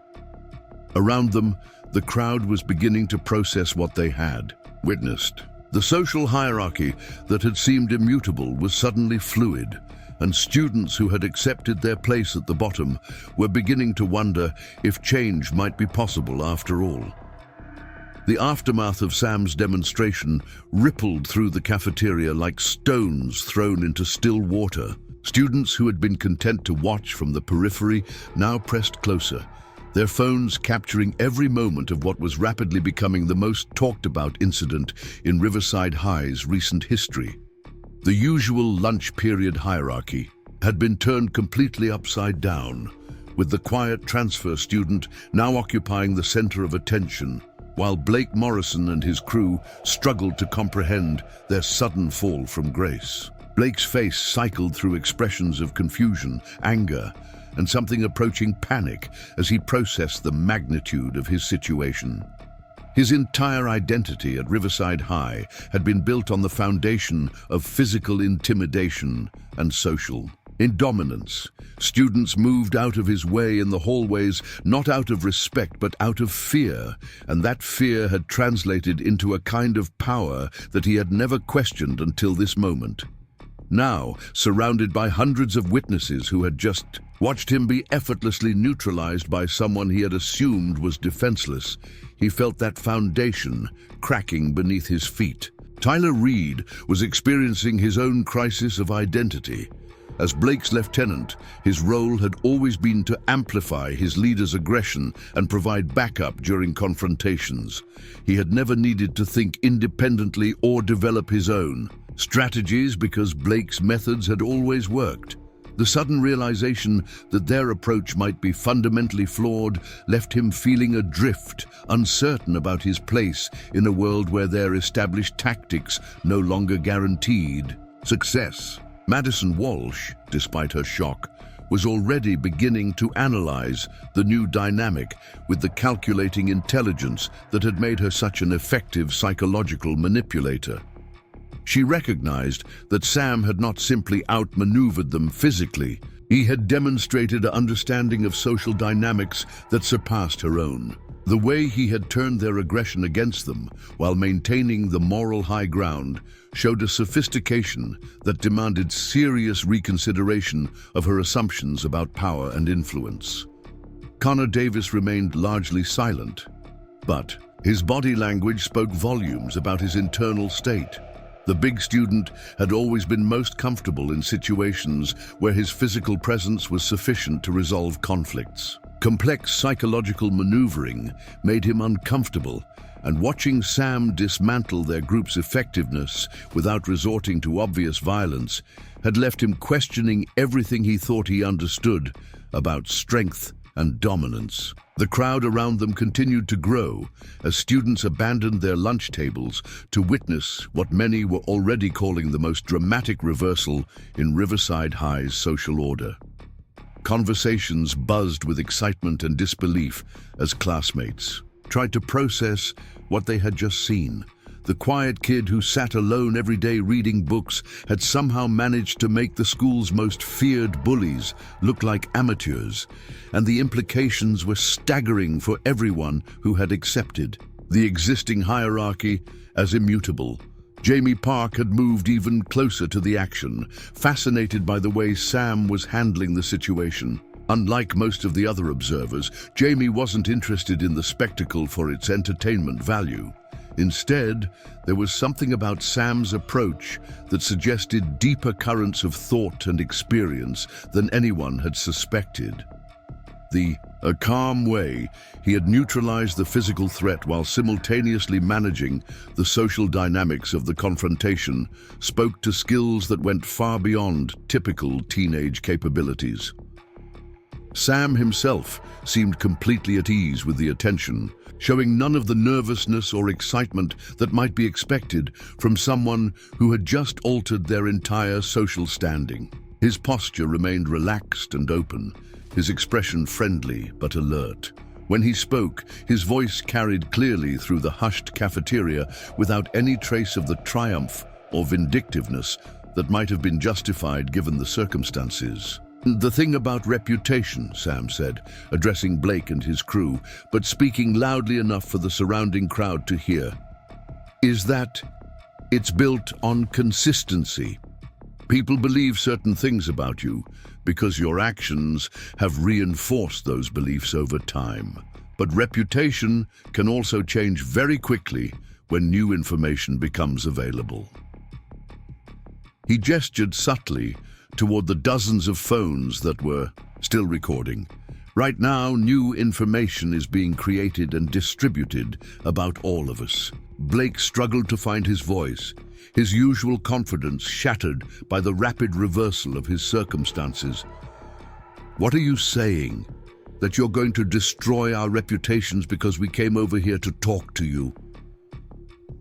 Around them, the crowd was beginning to process what they had witnessed. The social hierarchy that had seemed immutable was suddenly fluid, and students who had accepted their place at the bottom were beginning to wonder if change might be possible after all. The aftermath of Sam's demonstration rippled through the cafeteria like stones thrown into still water. Students who had been content to watch from the periphery now pressed closer, their phones capturing every moment of what was rapidly becoming the most talked about incident in Riverside High's recent history. The usual lunch period hierarchy had been turned completely upside down, with the quiet transfer student now occupying the center of attention, while Blake Morrison and his crew struggled to comprehend their sudden fall from grace. Blake's face cycled through expressions of confusion, anger, and something approaching panic as he processed the magnitude of his situation. His entire identity at Riverside High had been built on the foundation of physical intimidation and social dominance. Students moved out of his way in the hallways, not out of respect but out of fear, and that fear had translated into a kind of power that he had never questioned until this moment. Now, surrounded by hundreds of witnesses who had just watched him be effortlessly neutralized by someone he had assumed was defenseless, he felt that foundation cracking beneath his feet. Tyler Reed was experiencing his own crisis of identity. As Blake's lieutenant, his role had always been to amplify his leader's aggression and provide backup during confrontations. He had never needed to think independently or develop his own strategies because Blake's methods had always worked. The sudden realization that their approach might be fundamentally flawed left him feeling adrift, uncertain about his place in a world where their established tactics no longer guaranteed success. Madison Walsh, despite her shock, was already beginning to analyze the new dynamic with the calculating intelligence that had made her such an effective psychological manipulator. She recognized that Sam had not simply outmaneuvered them physically. He had demonstrated an understanding of social dynamics that surpassed her own. The way he had turned their aggression against them while maintaining the moral high ground showed a sophistication that demanded serious reconsideration of her assumptions about power and influence. Connor Davis remained largely silent, but his body language spoke volumes about his internal state. The big student had always been most comfortable in situations where his physical presence was sufficient to resolve conflicts. Complex psychological maneuvering made him uncomfortable, and watching Sam dismantle their group's effectiveness without resorting to obvious violence had left him questioning everything he thought he understood about strength and dominance. The crowd around them continued to grow as students abandoned their lunch tables to witness what many were already calling the most dramatic reversal in Riverside High's social order. Conversations buzzed with excitement and disbelief as classmates tried to process what they had just seen. The quiet kid who sat alone every day reading books had somehow managed to make the school's most feared bullies look like amateurs, and the implications were staggering for everyone who had accepted the existing hierarchy as immutable. Jamie Park had moved even closer to the action, fascinated by the way Sam was handling the situation. Unlike most of the other observers, Jamie wasn't interested in the spectacle for its entertainment value. Instead, there was something about Sam's approach that suggested deeper currents of thought and experience than anyone had suspected. A calm way, he had neutralized the physical threat while simultaneously managing the social dynamics of the confrontation, spoke to skills that went far beyond typical teenage capabilities. Sam himself seemed completely at ease with the attention, showing none of the nervousness or excitement that might be expected from someone who had just altered their entire social standing. His posture remained relaxed and open, his expression friendly but alert. When he spoke, his voice carried clearly through the hushed cafeteria without any trace of the triumph or vindictiveness that might have been justified given the circumstances. "The thing about reputation," Sam said, addressing Blake and his crew, but speaking loudly enough for the surrounding crowd to hear, "is that it's built on consistency. People believe certain things about you because your actions have reinforced those beliefs over time. But reputation can also change very quickly when new information becomes available." He gestured subtly toward the dozens of phones that were still recording. "Right now, new information is being created and distributed about all of us." Blake struggled to find his voice, his usual confidence shattered by the rapid reversal of his circumstances. "What are you saying? That you're going to destroy our reputations because we came over here to talk to you?"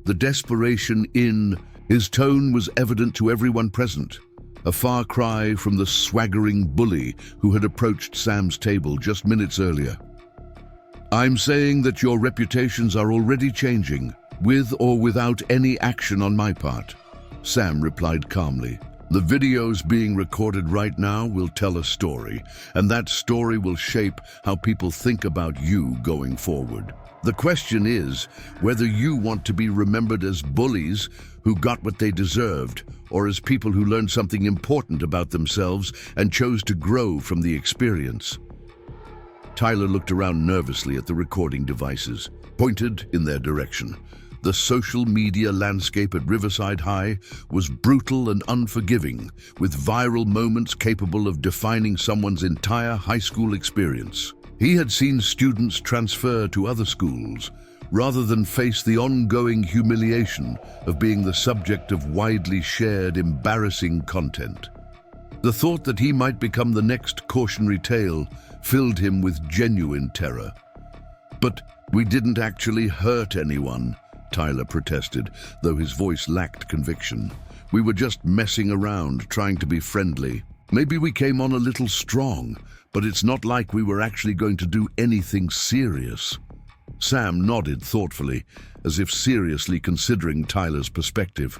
The desperation in his tone was evident to everyone present, a far cry from the swaggering bully who had approached Sam's table just minutes earlier. "I'm saying that your reputations are already changing, with or without any action on my part," Sam replied calmly. "The videos being recorded right now will tell a story, and that story will shape how people think about you going forward. The question is whether you want to be remembered as bullies who got what they deserved, or as people who learned something important about themselves and chose to grow from the experience." Tyler looked around nervously at the recording devices, pointed in their direction. The social media landscape at Riverside High was brutal and unforgiving, with viral moments capable of defining someone's entire high school experience. He had seen students transfer to other schools, rather than face the ongoing humiliation of being the subject of widely shared, embarrassing content. The thought that he might become the next cautionary tale filled him with genuine terror. "But we didn't actually hurt anyone," Tyler protested, though his voice lacked conviction. "We were just messing around, trying to be friendly. Maybe we came on a little strong, but it's not like we were actually going to do anything serious." Sam nodded thoughtfully, as if seriously considering Tyler's perspective.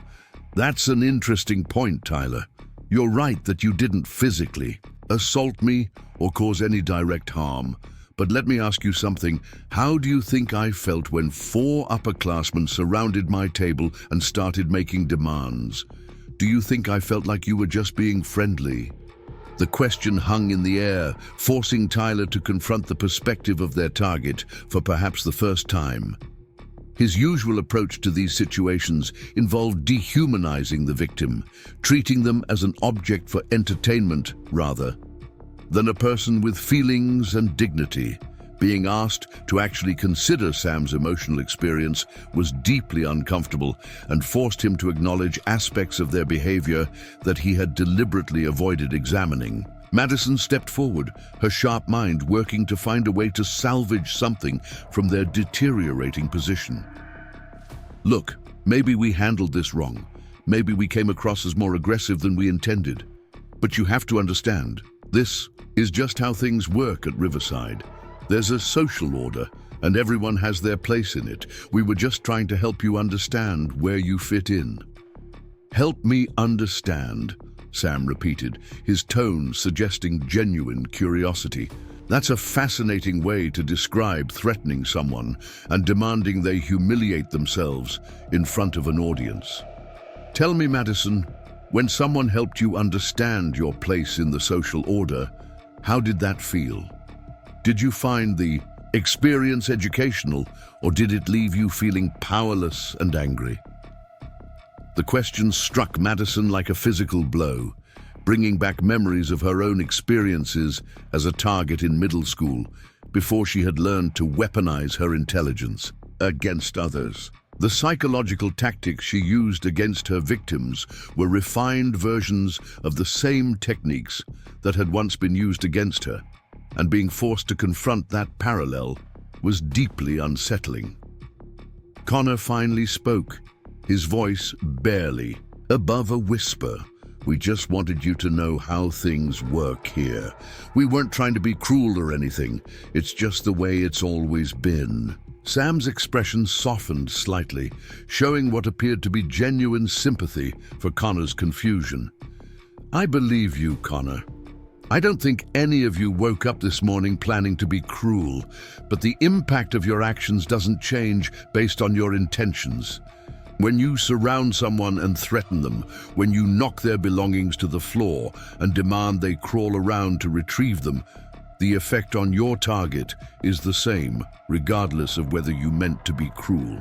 "That's an interesting point, Tyler. You're right that you didn't physically assault me or cause any direct harm. But let me ask you something. How do you think I felt when 4 upperclassmen surrounded my table and started making demands? Do you think I felt like you were just being friendly?" The question hung in the air, forcing Tyler to confront the perspective of their target for perhaps the first time. His usual approach to these situations involved dehumanizing the victim, treating them as an object for entertainment rather than a person with feelings and dignity. Being asked to actually consider Sam's emotional experience was deeply uncomfortable and forced him to acknowledge aspects of their behavior that he had deliberately avoided examining. Madison stepped forward, her sharp mind working to find a way to salvage something from their deteriorating position. Look, maybe we handled this wrong. Maybe we came across as more aggressive than we intended. But you have to understand, this is just how things work at Riverside. There's a social order, and everyone has their place in it. We were just trying to help you understand where you fit in. Help me understand, Sam repeated, his tone suggesting genuine curiosity. That's a fascinating way to describe threatening someone and demanding they humiliate themselves in front of an audience. Tell me, Madison, when someone helped you understand your place in the social order, how did that feel? Did you find the experience educational, or did it leave you feeling powerless and angry? The question struck Madison like a physical blow, bringing back memories of her own experiences as a target in middle school before she had learned to weaponize her intelligence against others. The psychological tactics she used against her victims were refined versions of the same techniques that had once been used against her, and being forced to confront that parallel was deeply unsettling. Connor finally spoke, his voice barely above a whisper. We just wanted you to know how things work here. We weren't trying to be cruel or anything. It's just the way it's always been. Sam's expression softened slightly, showing what appeared to be genuine sympathy for Connor's confusion. I believe you, Connor. I don't think any of you woke up this morning planning to be cruel, but the impact of your actions doesn't change based on your intentions. When you surround someone and threaten them, when you knock their belongings to the floor and demand they crawl around to retrieve them, the effect on your target is the same, regardless of whether you meant to be cruel.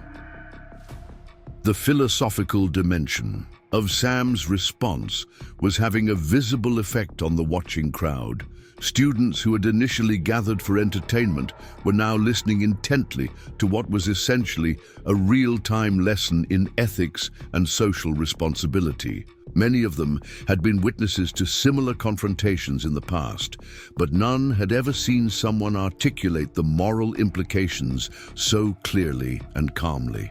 The philosophical dimension of Sam's response was having a visible effect on the watching crowd. Students who had initially gathered for entertainment were now listening intently to what was essentially a real-time lesson in ethics and social responsibility. Many of them had been witnesses to similar confrontations in the past, but none had ever seen someone articulate the moral implications so clearly and calmly.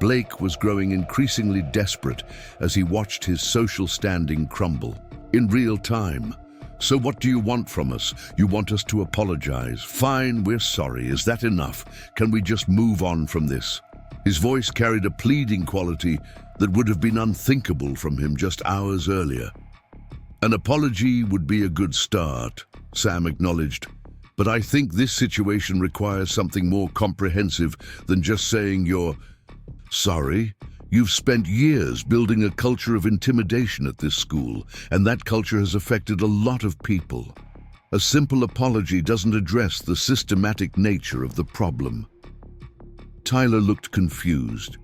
Blake was growing increasingly desperate as he watched his social standing crumble in real time. So what do you want from us? You want us to apologize? Fine, we're sorry. Is that enough? Can we just move on from this? His voice carried a pleading quality that would have been unthinkable from him just hours earlier. An apology would be a good start, Sam acknowledged. But I think this situation requires something more comprehensive than just saying you're sorry. You've spent years building a culture of intimidation at this school, and that culture has affected a lot of people. A simple apology doesn't address the systematic nature of the problem. Tyler looked confused.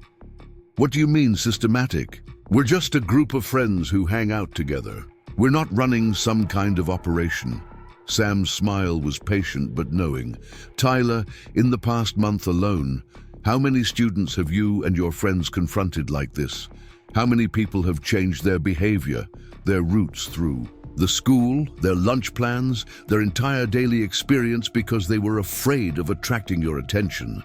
What do you mean, systematic? We're just a group of friends who hang out together. We're not running some kind of operation. Sam's smile was patient but knowing. Tyler, in the past month alone, how many students have you and your friends confronted like this? How many people have changed their behavior, their routes through the school, their lunch plans, their entire daily experience because they were afraid of attracting your attention?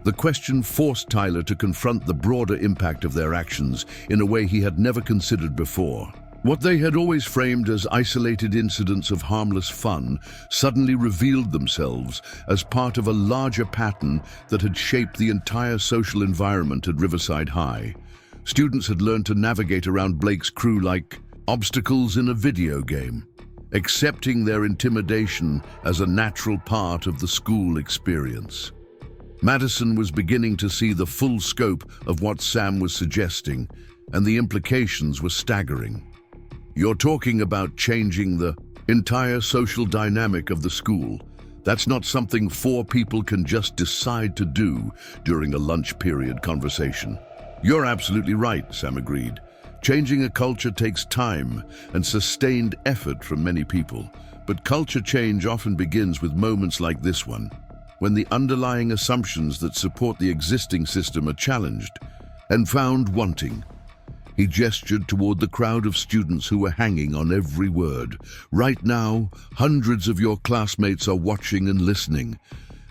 The question forced Tyler to confront the broader impact of their actions in a way he had never considered before. What they had always framed as isolated incidents of harmless fun suddenly revealed themselves as part of a larger pattern that had shaped the entire social environment at Riverside High. Students had learned to navigate around Blake's crew like obstacles in a video game, accepting their intimidation as a natural part of the school experience. Madison was beginning to see the full scope of what Sam was suggesting, and the implications were staggering. You're talking about changing the entire social dynamic of the school. That's not something four people can just decide to do during a lunch period conversation. You're absolutely right, Sam agreed. Changing a culture takes time and sustained effort from many people, But culture change often begins with moments like this one, when the underlying assumptions that support the existing system are challenged and found wanting. He gestured toward the crowd of students who were hanging on every word. Right now, hundreds of your classmates are watching and listening.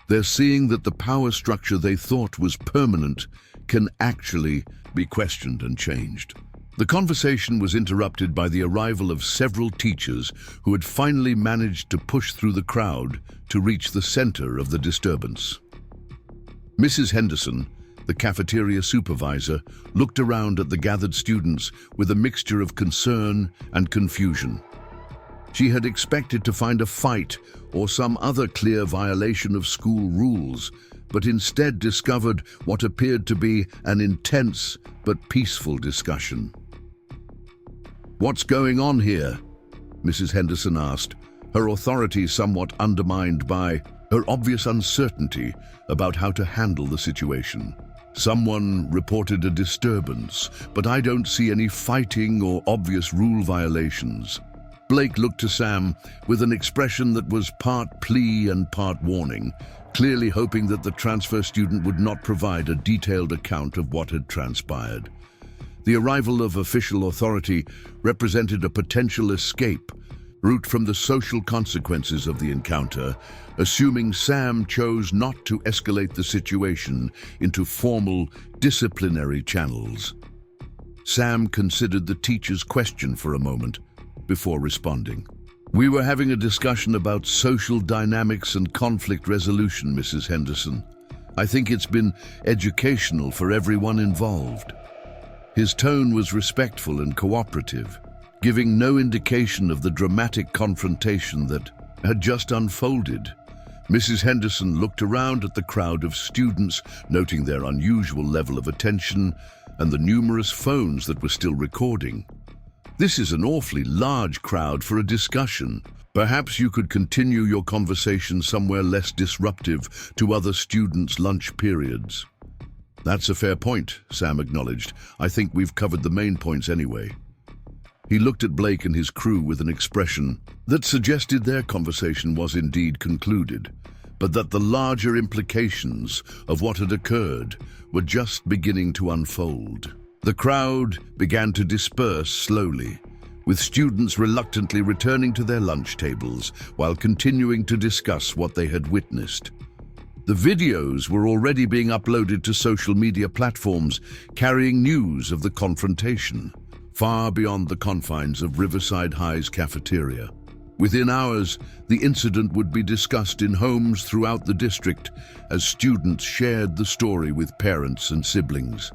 They're seeing that the power structure they thought was permanent can actually be questioned and changed. The conversation was interrupted by the arrival of several teachers who had finally managed to push through the crowd to reach the center of the disturbance. Mrs. Henderson, the cafeteria supervisor, looked around at the gathered students with a mixture of concern and confusion. She had expected to find a fight or some other clear violation of school rules, but instead discovered what appeared to be an intense but peaceful discussion. "What's going on here?" Mrs. Henderson asked, her authority somewhat undermined by her obvious uncertainty about how to handle the situation. "Someone reported a disturbance, but I don't see any fighting or obvious rule violations." Blake looked to Sam with an expression that was part plea and part warning, clearly hoping that the transfer student would not provide a detailed account of what had transpired. The arrival of official authority represented a potential escape route from the social consequences of the encounter, assuming Sam chose not to escalate the situation into formal disciplinary channels. Sam considered the teacher's question for a moment before responding. "We were having a discussion about social dynamics and conflict resolution, Mrs. Henderson. I think it's been educational for everyone involved." His tone was respectful and cooperative, giving no indication of the dramatic confrontation that had just unfolded. Mrs. Henderson looked around at the crowd of students, noting their unusual level of attention and the numerous phones that were still recording. "This is an awfully large crowd for a discussion. Perhaps you could continue your conversation somewhere less disruptive to other students' lunch periods." "That's a fair point," Sam acknowledged. "I think we've covered the main points anyway." He looked at Blake and his crew with an expression that suggested their conversation was indeed concluded, but that the larger implications of what had occurred were just beginning to unfold. The crowd began to disperse slowly, with students reluctantly returning to their lunch tables while continuing to discuss what they had witnessed. The videos were already being uploaded to social media platforms, carrying news of the confrontation, far beyond the confines of Riverside High's cafeteria. Within hours, the incident would be discussed in homes throughout the district as students shared the story with parents and siblings.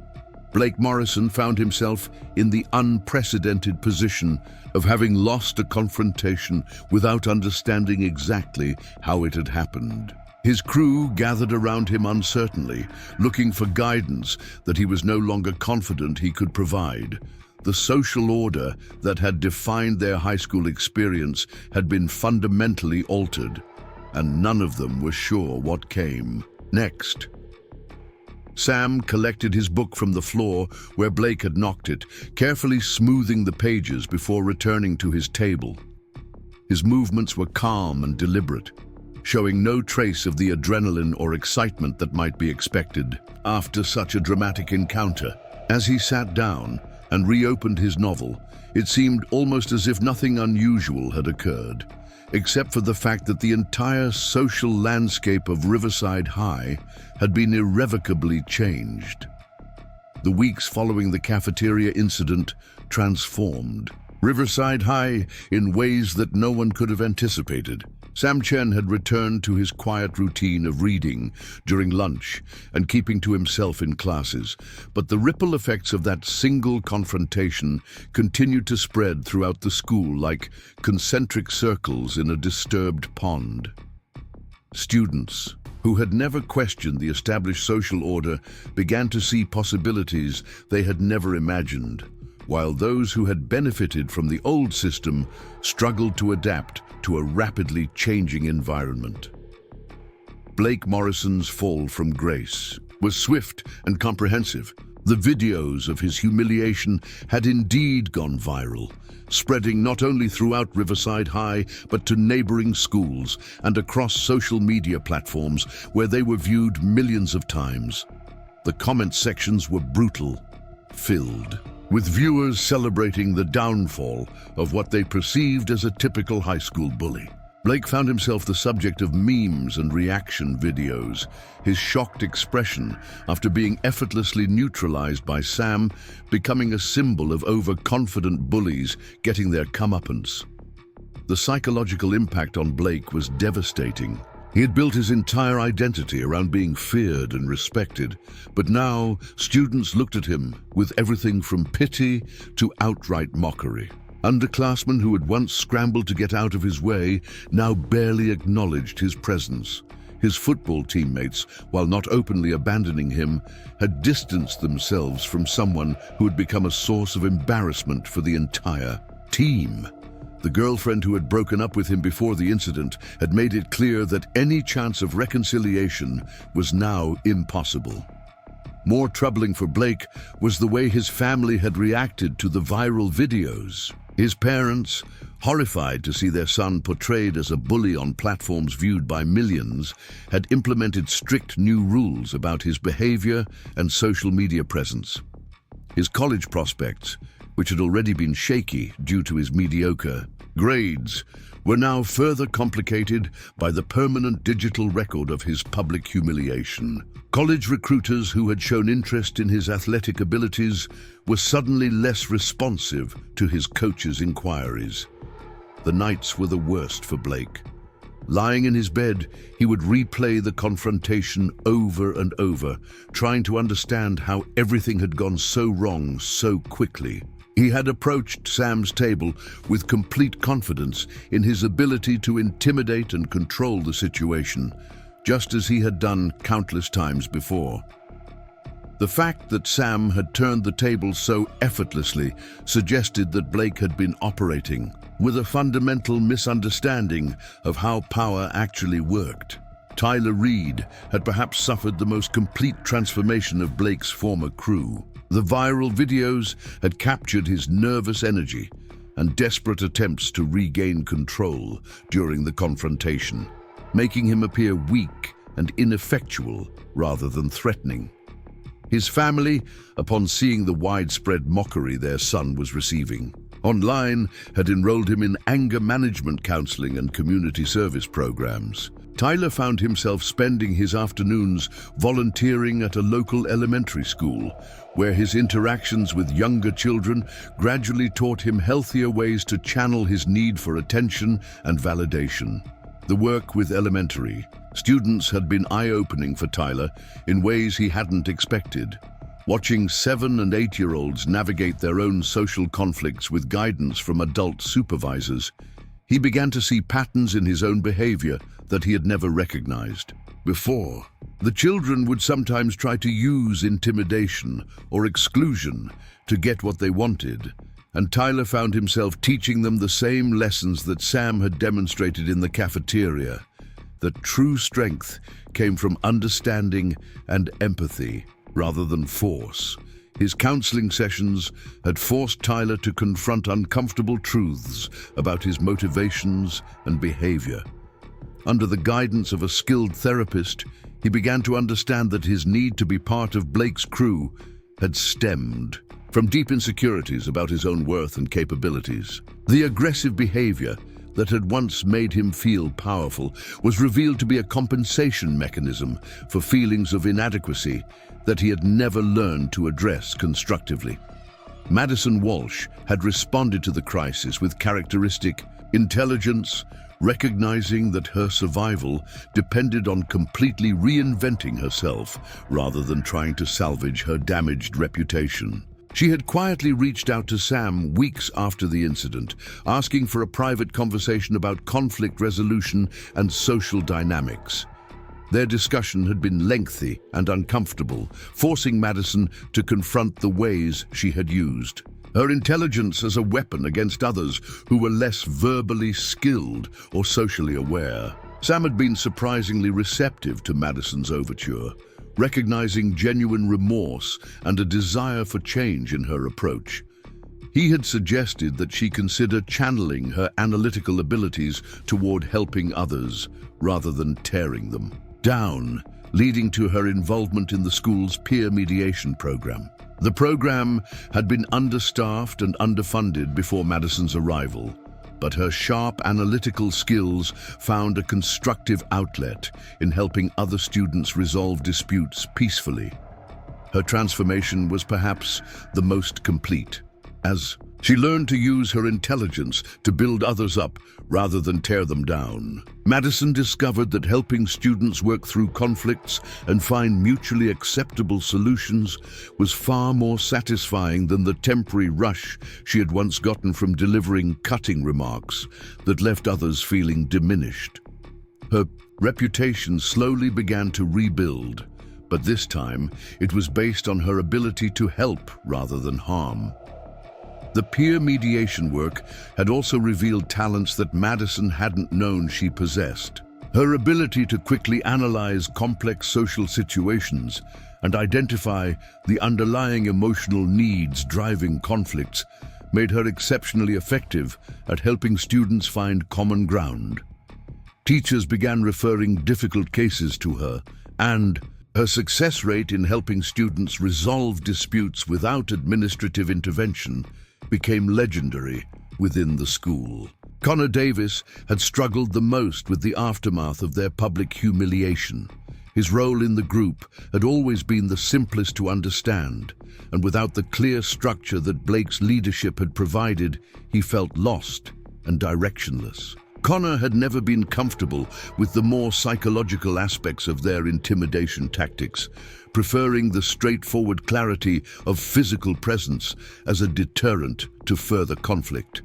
Blake Morrison found himself in the unprecedented position of having lost a confrontation without understanding exactly how it had happened. His crew gathered around him uncertainly, looking for guidance that he was no longer confident he could provide. The social order that had defined their high school experience had been fundamentally altered, and none of them were sure what came next. Sam collected his book from the floor where Blake had knocked it, carefully smoothing the pages before returning to his table. His movements were calm and deliberate, showing no trace of the adrenaline or excitement that might be expected after such a dramatic encounter. As he sat down and reopened his novel, it seemed almost as if nothing unusual had occurred, except for the fact that the entire social landscape of Riverside High had been irrevocably changed. The weeks following the cafeteria incident transformed Riverside High in ways that no one could have anticipated. Chen had returned to his quiet routine of reading during lunch and keeping to himself in classes, but the ripple effects of that single confrontation continued to spread throughout the school like concentric circles in a disturbed pond. Students, who had never questioned the established social order, began to see possibilities they had never imagined, while those who had benefited from the old system struggled to adapt to a rapidly changing environment. Blake Morrison's fall from grace was swift and comprehensive. The videos of his humiliation had indeed gone viral, spreading not only throughout Riverside High, but to neighboring schools and across social media platforms where they were viewed millions of times. The comment sections were brutal, filled with viewers celebrating the downfall of what they perceived as a typical high school bully. Blake found himself the subject of memes and reaction videos, his shocked expression after being effortlessly neutralized by Sam becoming a symbol of overconfident bullies getting their comeuppance. The psychological impact on Blake was devastating. He had built his entire identity around being feared and respected, but now students looked at him with everything from pity to outright mockery. Underclassmen who had once scrambled to get out of his way now barely acknowledged his presence. His football teammates, while not openly abandoning him, had distanced themselves from someone who had become a source of embarrassment for the entire team. The girlfriend who had broken up with him before the incident had made it clear that any chance of reconciliation was now impossible. More troubling for Blake was the way his family had reacted to the viral videos. His parents, horrified to see their son portrayed as a bully on platforms viewed by millions, had implemented strict new rules about his behavior and social media presence. His college prospects, which had already been shaky due to his mediocre grades, were now further complicated by the permanent digital record of his public humiliation. College recruiters who had shown interest in his athletic abilities were suddenly less responsive to his coach's inquiries. The nights were the worst for Blake. Lying in his bed, he would replay the confrontation over and over, trying to understand how everything had gone so wrong so quickly. He had approached Sam's table with complete confidence in his ability to intimidate and control the situation, just as he had done countless times before. The fact that Sam had turned the table so effortlessly suggested that Blake had been operating with a fundamental misunderstanding of how power actually worked. Tyler Reed had perhaps suffered the most complete transformation of Blake's former crew. The viral videos had captured his nervous energy and desperate attempts to regain control during the confrontation, making him appear weak and ineffectual rather than threatening. His family, upon seeing the widespread mockery their son was receiving online, had enrolled him in anger management counseling and community service programs. Tyler found himself spending his afternoons volunteering at a local elementary school, where his interactions with younger children gradually taught him healthier ways to channel his need for attention and validation. The work with elementary students had been eye-opening for Tyler in ways he hadn't expected. Watching 7- and 8-year-olds navigate their own social conflicts with guidance from adult supervisors, he began to see patterns in his own behavior that he had never recognized before. The children would sometimes try to use intimidation or exclusion to get what they wanted, and Tyler found himself teaching them the same lessons that Sam had demonstrated in the cafeteria, that true strength came from understanding and empathy rather than force. His counseling sessions had forced Tyler to confront uncomfortable truths about his motivations and behavior. Under the guidance of a skilled therapist, he began to understand that his need to be part of Blake's crew had stemmed from deep insecurities about his own worth and capabilities. The aggressive behavior that had once made him feel powerful was revealed to be a compensation mechanism for feelings of inadequacy that he had never learned to address constructively. Madison Walsh had responded to the crisis with characteristic intelligence, recognizing that her survival depended on completely reinventing herself rather than trying to salvage her damaged reputation. She had quietly reached out to Sam weeks after the incident, asking for a private conversation about conflict resolution and social dynamics. Their discussion had been lengthy and uncomfortable, forcing Madison to confront the ways she had used her intelligence as a weapon against others who were less verbally skilled or socially aware. Sam had been surprisingly receptive to Madison's overture, recognizing genuine remorse and a desire for change in her approach. He had suggested that she consider channeling her analytical abilities toward helping others rather than tearing them down, leading to her involvement in the school's peer mediation program. The program had been understaffed and underfunded before Madison's arrival, but her sharp analytical skills found a constructive outlet in helping other students resolve disputes peacefully. Her transformation was perhaps the most complete, as she learned to use her intelligence to build others up rather than tear them down. Madison discovered that helping students work through conflicts and find mutually acceptable solutions was far more satisfying than the temporary rush she had once gotten from delivering cutting remarks that left others feeling diminished. Her reputation slowly began to rebuild, but this time it was based on her ability to help rather than harm. The peer mediation work had also revealed talents that Madison hadn't known she possessed. Her ability to quickly analyze complex social situations and identify the underlying emotional needs driving conflicts made her exceptionally effective at helping students find common ground. Teachers began referring difficult cases to her, and her success rate in helping students resolve disputes without administrative intervention became legendary within the school. Connor Davis had struggled the most with the aftermath of their public humiliation. His role in the group had always been the simplest to understand, and without the clear structure that Blake's leadership had provided, he felt lost and directionless. Connor had never been comfortable with the more psychological aspects of their intimidation tactics, preferring the straightforward clarity of physical presence as a deterrent to further conflict.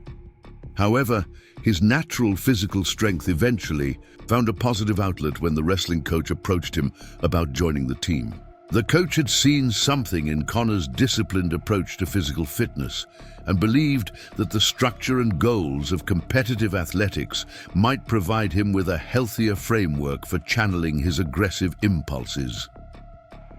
However, his natural physical strength eventually found a positive outlet when the wrestling coach approached him about joining the team. The coach had seen something in Connor's disciplined approach to physical fitness and believed that the structure and goals of competitive athletics might provide him with a healthier framework for channeling his aggressive impulses.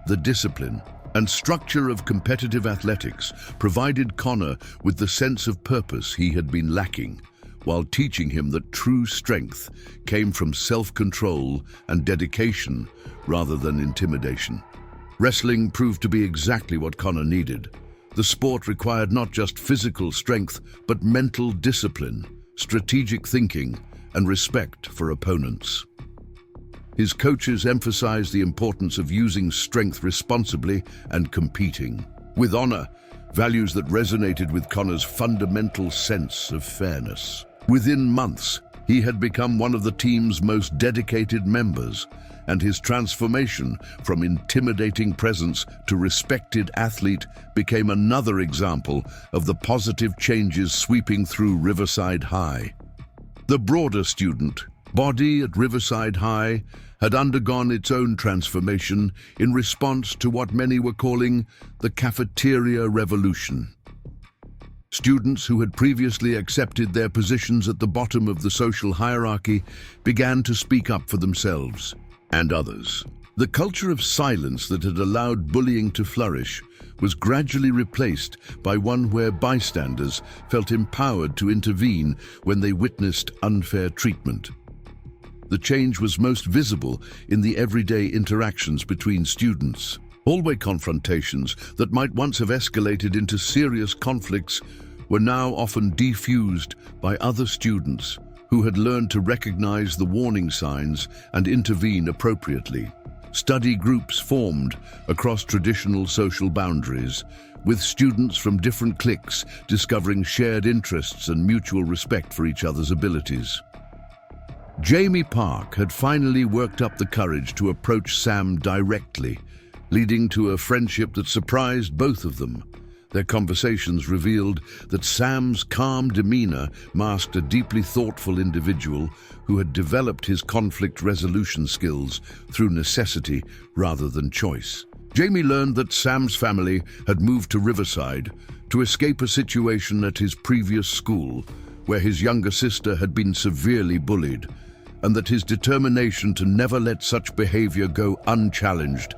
The discipline and structure of competitive athletics provided Connor with the sense of purpose he had been lacking, while teaching him that true strength came from self-control and dedication rather than intimidation. Wrestling proved to be exactly what Connor needed. The sport required not just physical strength, but mental discipline, strategic thinking, and respect for opponents. His coaches emphasized the importance of using strength responsibly and competing with honor, values that resonated with Connor's fundamental sense of fairness. Within months, he had become one of the team's most dedicated members, and his transformation from intimidating presence to respected athlete became another example of the positive changes sweeping through Riverside High. The broader student body at Riverside High had undergone its own transformation in response to what many were calling the cafeteria revolution. Students who had previously accepted their positions at the bottom of the social hierarchy began to speak up for themselves and others. The culture of silence that had allowed bullying to flourish was gradually replaced by one where bystanders felt empowered to intervene when they witnessed unfair treatment. The change was most visible in the everyday interactions between students. Hallway confrontations that might once have escalated into serious conflicts were now often defused by other students who had learned to recognize the warning signs and intervene appropriately. Study groups formed across traditional social boundaries, with students from different cliques discovering shared interests and mutual respect for each other's abilities. Jamie Park had finally worked up the courage to approach Sam directly, leading to a friendship that surprised both of them. Their conversations revealed that Sam's calm demeanor masked a deeply thoughtful individual who had developed his conflict resolution skills through necessity rather than choice. Jamie learned that Sam's family had moved to Riverside to escape a situation at his previous school where his younger sister had been severely bullied, and that his determination to never let such behavior go unchallenged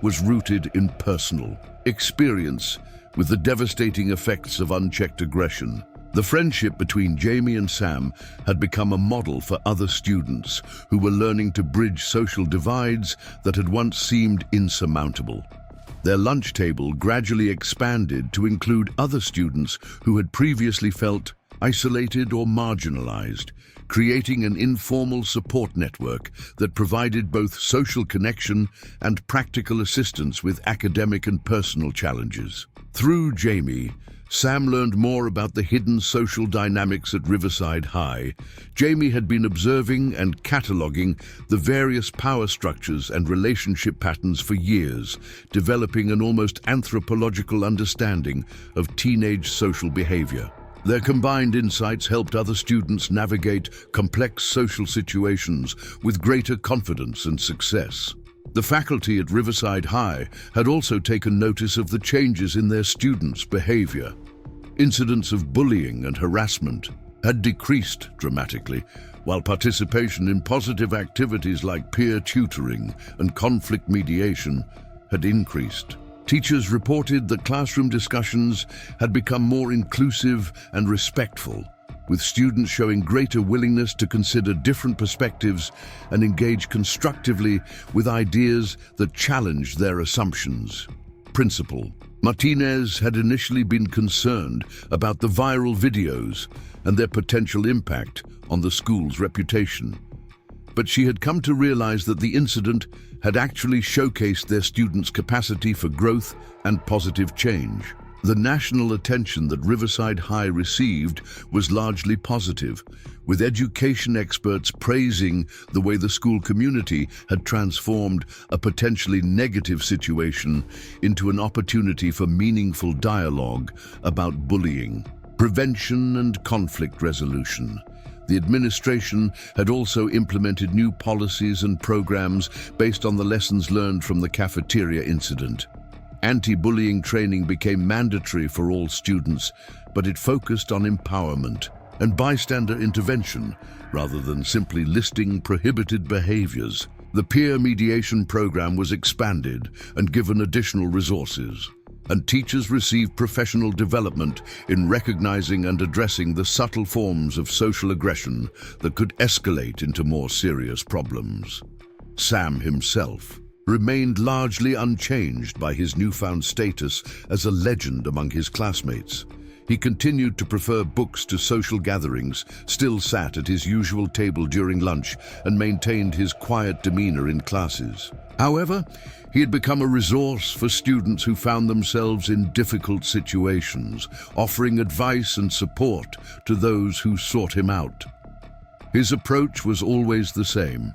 was rooted in personal experience with the devastating effects of unchecked aggression. The friendship between Jamie and Sam had become a model for other students who were learning to bridge social divides that had once seemed insurmountable. Their lunch table gradually expanded to include other students who had previously felt isolated or marginalized, creating an informal support network that provided both social connection and practical assistance with academic and personal challenges. Through Jamie, Sam learned more about the hidden social dynamics at Riverside High. Jamie had been observing and cataloging the various power structures and relationship patterns for years, developing an almost anthropological understanding of teenage social behavior. Their combined insights helped other students navigate complex social situations with greater confidence and success. The faculty at Riverside High had also taken notice of the changes in their students' behavior. Incidents of bullying and harassment had decreased dramatically, while participation in positive activities like peer tutoring and conflict mediation had increased. Teachers reported that classroom discussions had become more inclusive and respectful, with students showing greater willingness to consider different perspectives and engage constructively with ideas that challenged their assumptions. Principal Martinez had initially been concerned about the viral videos and their potential impact on the school's reputation, but she had come to realize that the incident had actually showcased their students' capacity for growth and positive change. The national attention that Riverside High received was largely positive, with education experts praising the way the school community had transformed a potentially negative situation into an opportunity for meaningful dialogue about bullying, prevention, and conflict resolution. The administration had also implemented new policies and programs based on the lessons learned from the cafeteria incident. Anti-bullying training became mandatory for all students, but it focused on empowerment and bystander intervention rather than simply listing prohibited behaviors. The peer mediation program was expanded and given additional resources, and teachers received professional development in recognizing and addressing the subtle forms of social aggression that could escalate into more serious problems. Sam himself remained largely unchanged by his newfound status as a legend among his classmates. He continued to prefer books to social gatherings, still sat at his usual table during lunch, and maintained his quiet demeanor in classes. However, he had become a resource for students who found themselves in difficult situations, offering advice and support to those who sought him out. His approach was always the same: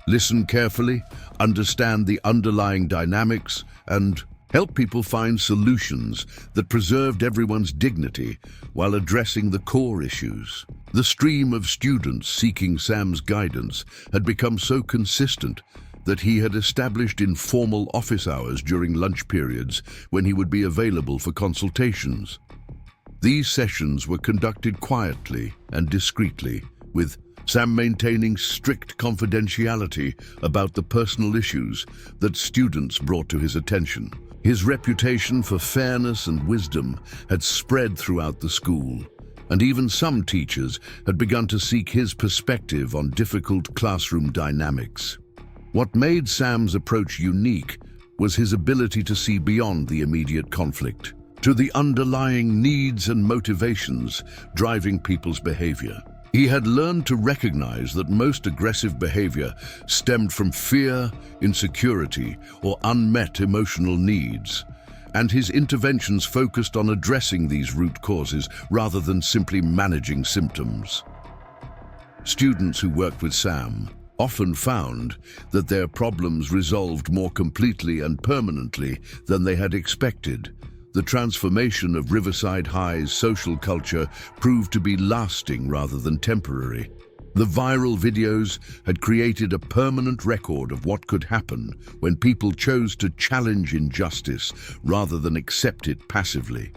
listen carefully, understand the underlying dynamics, and help people find solutions that preserved everyone's dignity while addressing the core issues. The stream of students seeking Sam's guidance had become so consistent that he had established informal office hours during lunch periods when he would be available for consultations. These sessions were conducted quietly and discreetly, with Sam maintaining strict confidentiality about the personal issues that students brought to his attention. His reputation for fairness and wisdom had spread throughout the school, and even some teachers had begun to seek his perspective on difficult classroom dynamics. What made Sam's approach unique was his ability to see beyond the immediate conflict, to the underlying needs and motivations driving people's behavior. He had learned to recognize that most aggressive behavior stemmed from fear, insecurity, or unmet emotional needs, and his interventions focused on addressing these root causes rather than simply managing symptoms. Students who worked with Sam often found that their problems resolved more completely and permanently than they had expected. The transformation of Riverside High's social culture proved to be lasting rather than temporary. The viral videos had created a permanent record of what could happen when people chose to challenge injustice rather than accept it passively.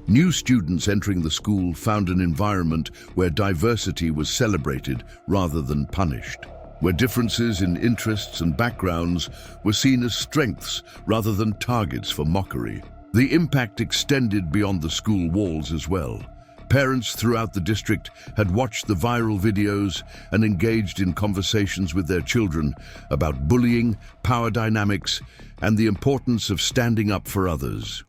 New students entering the school found an environment where diversity was celebrated rather than punished. where differences in interests and backgrounds were seen as strengths rather than targets for mockery. The impact extended beyond the school walls as well. Parents throughout the district had watched the viral videos and engaged in conversations with their children about bullying, power dynamics, and the importance of standing up for others.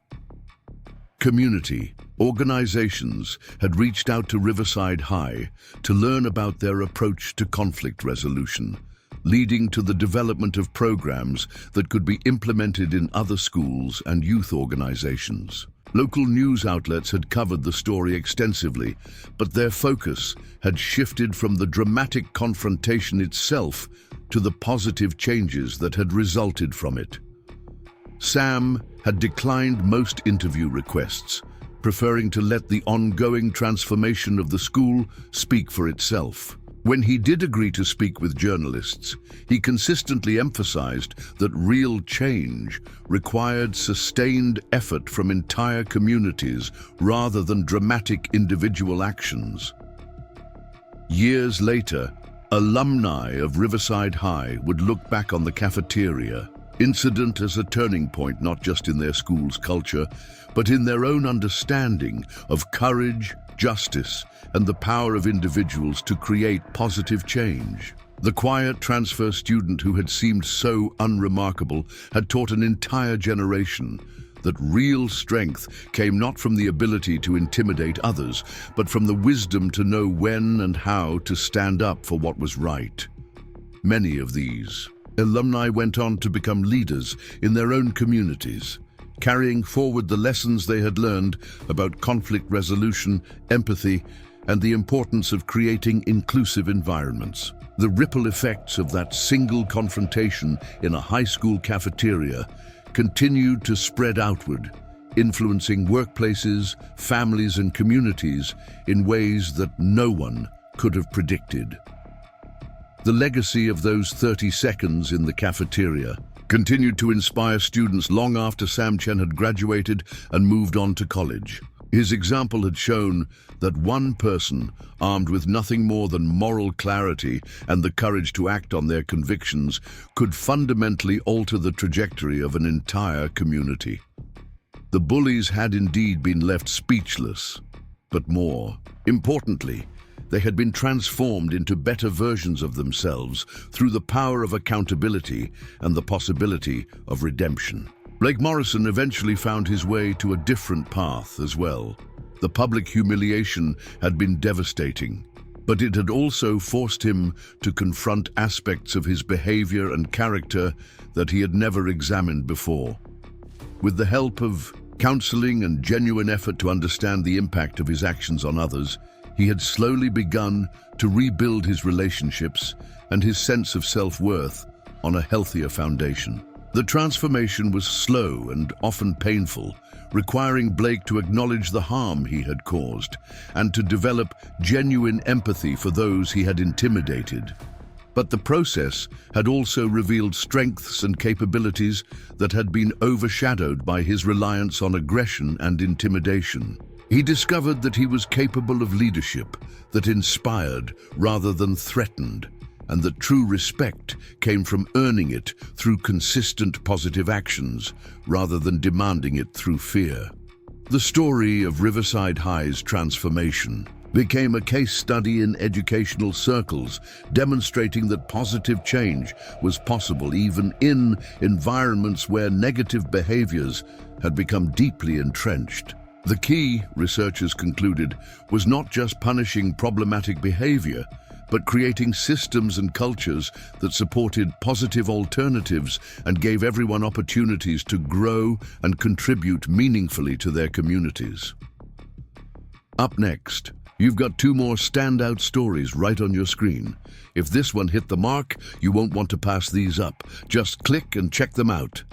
Community organizations had reached out to Riverside High to learn about their approach to conflict resolution, leading to the development of programs that could be implemented in other schools and youth organizations. Local news outlets had covered the story extensively, but their focus had shifted from the dramatic confrontation itself to the positive changes that had resulted from it. Sam had declined most interview requests, preferring to let the ongoing transformation of the school speak for itself. When he did agree to speak with journalists, he consistently emphasized that real change required sustained effort from entire communities rather than dramatic individual actions. Years later, alumni of Riverside High would look back on the cafeteria incident as a turning point not just in their school's culture, but in their own understanding of courage, justice, and the power of individuals to create positive change. The quiet transfer student who had seemed so unremarkable had taught an entire generation that real strength came not from the ability to intimidate others, but from the wisdom to know when and how to stand up for what was right. Many of these alumni went on to become leaders in their own communities, carrying forward the lessons they had learned about conflict resolution, empathy, and the importance of creating inclusive environments. The ripple effects of that single confrontation in a high school cafeteria continued to spread outward, influencing workplaces, families, and communities in ways that no one could have predicted. The legacy of those 30 seconds in the cafeteria continued to inspire students long after Sam Chen had graduated and moved on to college. His example had shown that one person, armed with nothing more than moral clarity and the courage to act on their convictions, could fundamentally alter the trajectory of an entire community. The bullies had indeed been left speechless, but more importantly, they had been transformed into better versions of themselves through the power of accountability and the possibility of redemption. Blake Morrison eventually found his way to a different path as well. The public humiliation had been devastating, but it had also forced him to confront aspects of his behavior and character that he had never examined before. With the help of counseling and genuine effort to understand the impact of his actions on others, he had slowly begun to rebuild his relationships and his sense of self-worth on a healthier foundation. The transformation was slow and often painful, requiring Blake to acknowledge the harm he had caused and to develop genuine empathy for those he had intimidated. But the process had also revealed strengths and capabilities that had been overshadowed by his reliance on aggression and intimidation. He discovered that he was capable of leadership that inspired rather than threatened, and that true respect came from earning it through consistent positive actions rather than demanding it through fear. The story of Riverside High's transformation became a case study in educational circles, demonstrating that positive change was possible even in environments where negative behaviors had become deeply entrenched. The key, researchers concluded, was not just punishing problematic behavior, but creating systems and cultures that supported positive alternatives and gave everyone opportunities to grow and contribute meaningfully to their communities. Up next, you've got 2 more standout stories right on your screen. If this one hit the mark, you won't want to pass these up. Just click and check them out.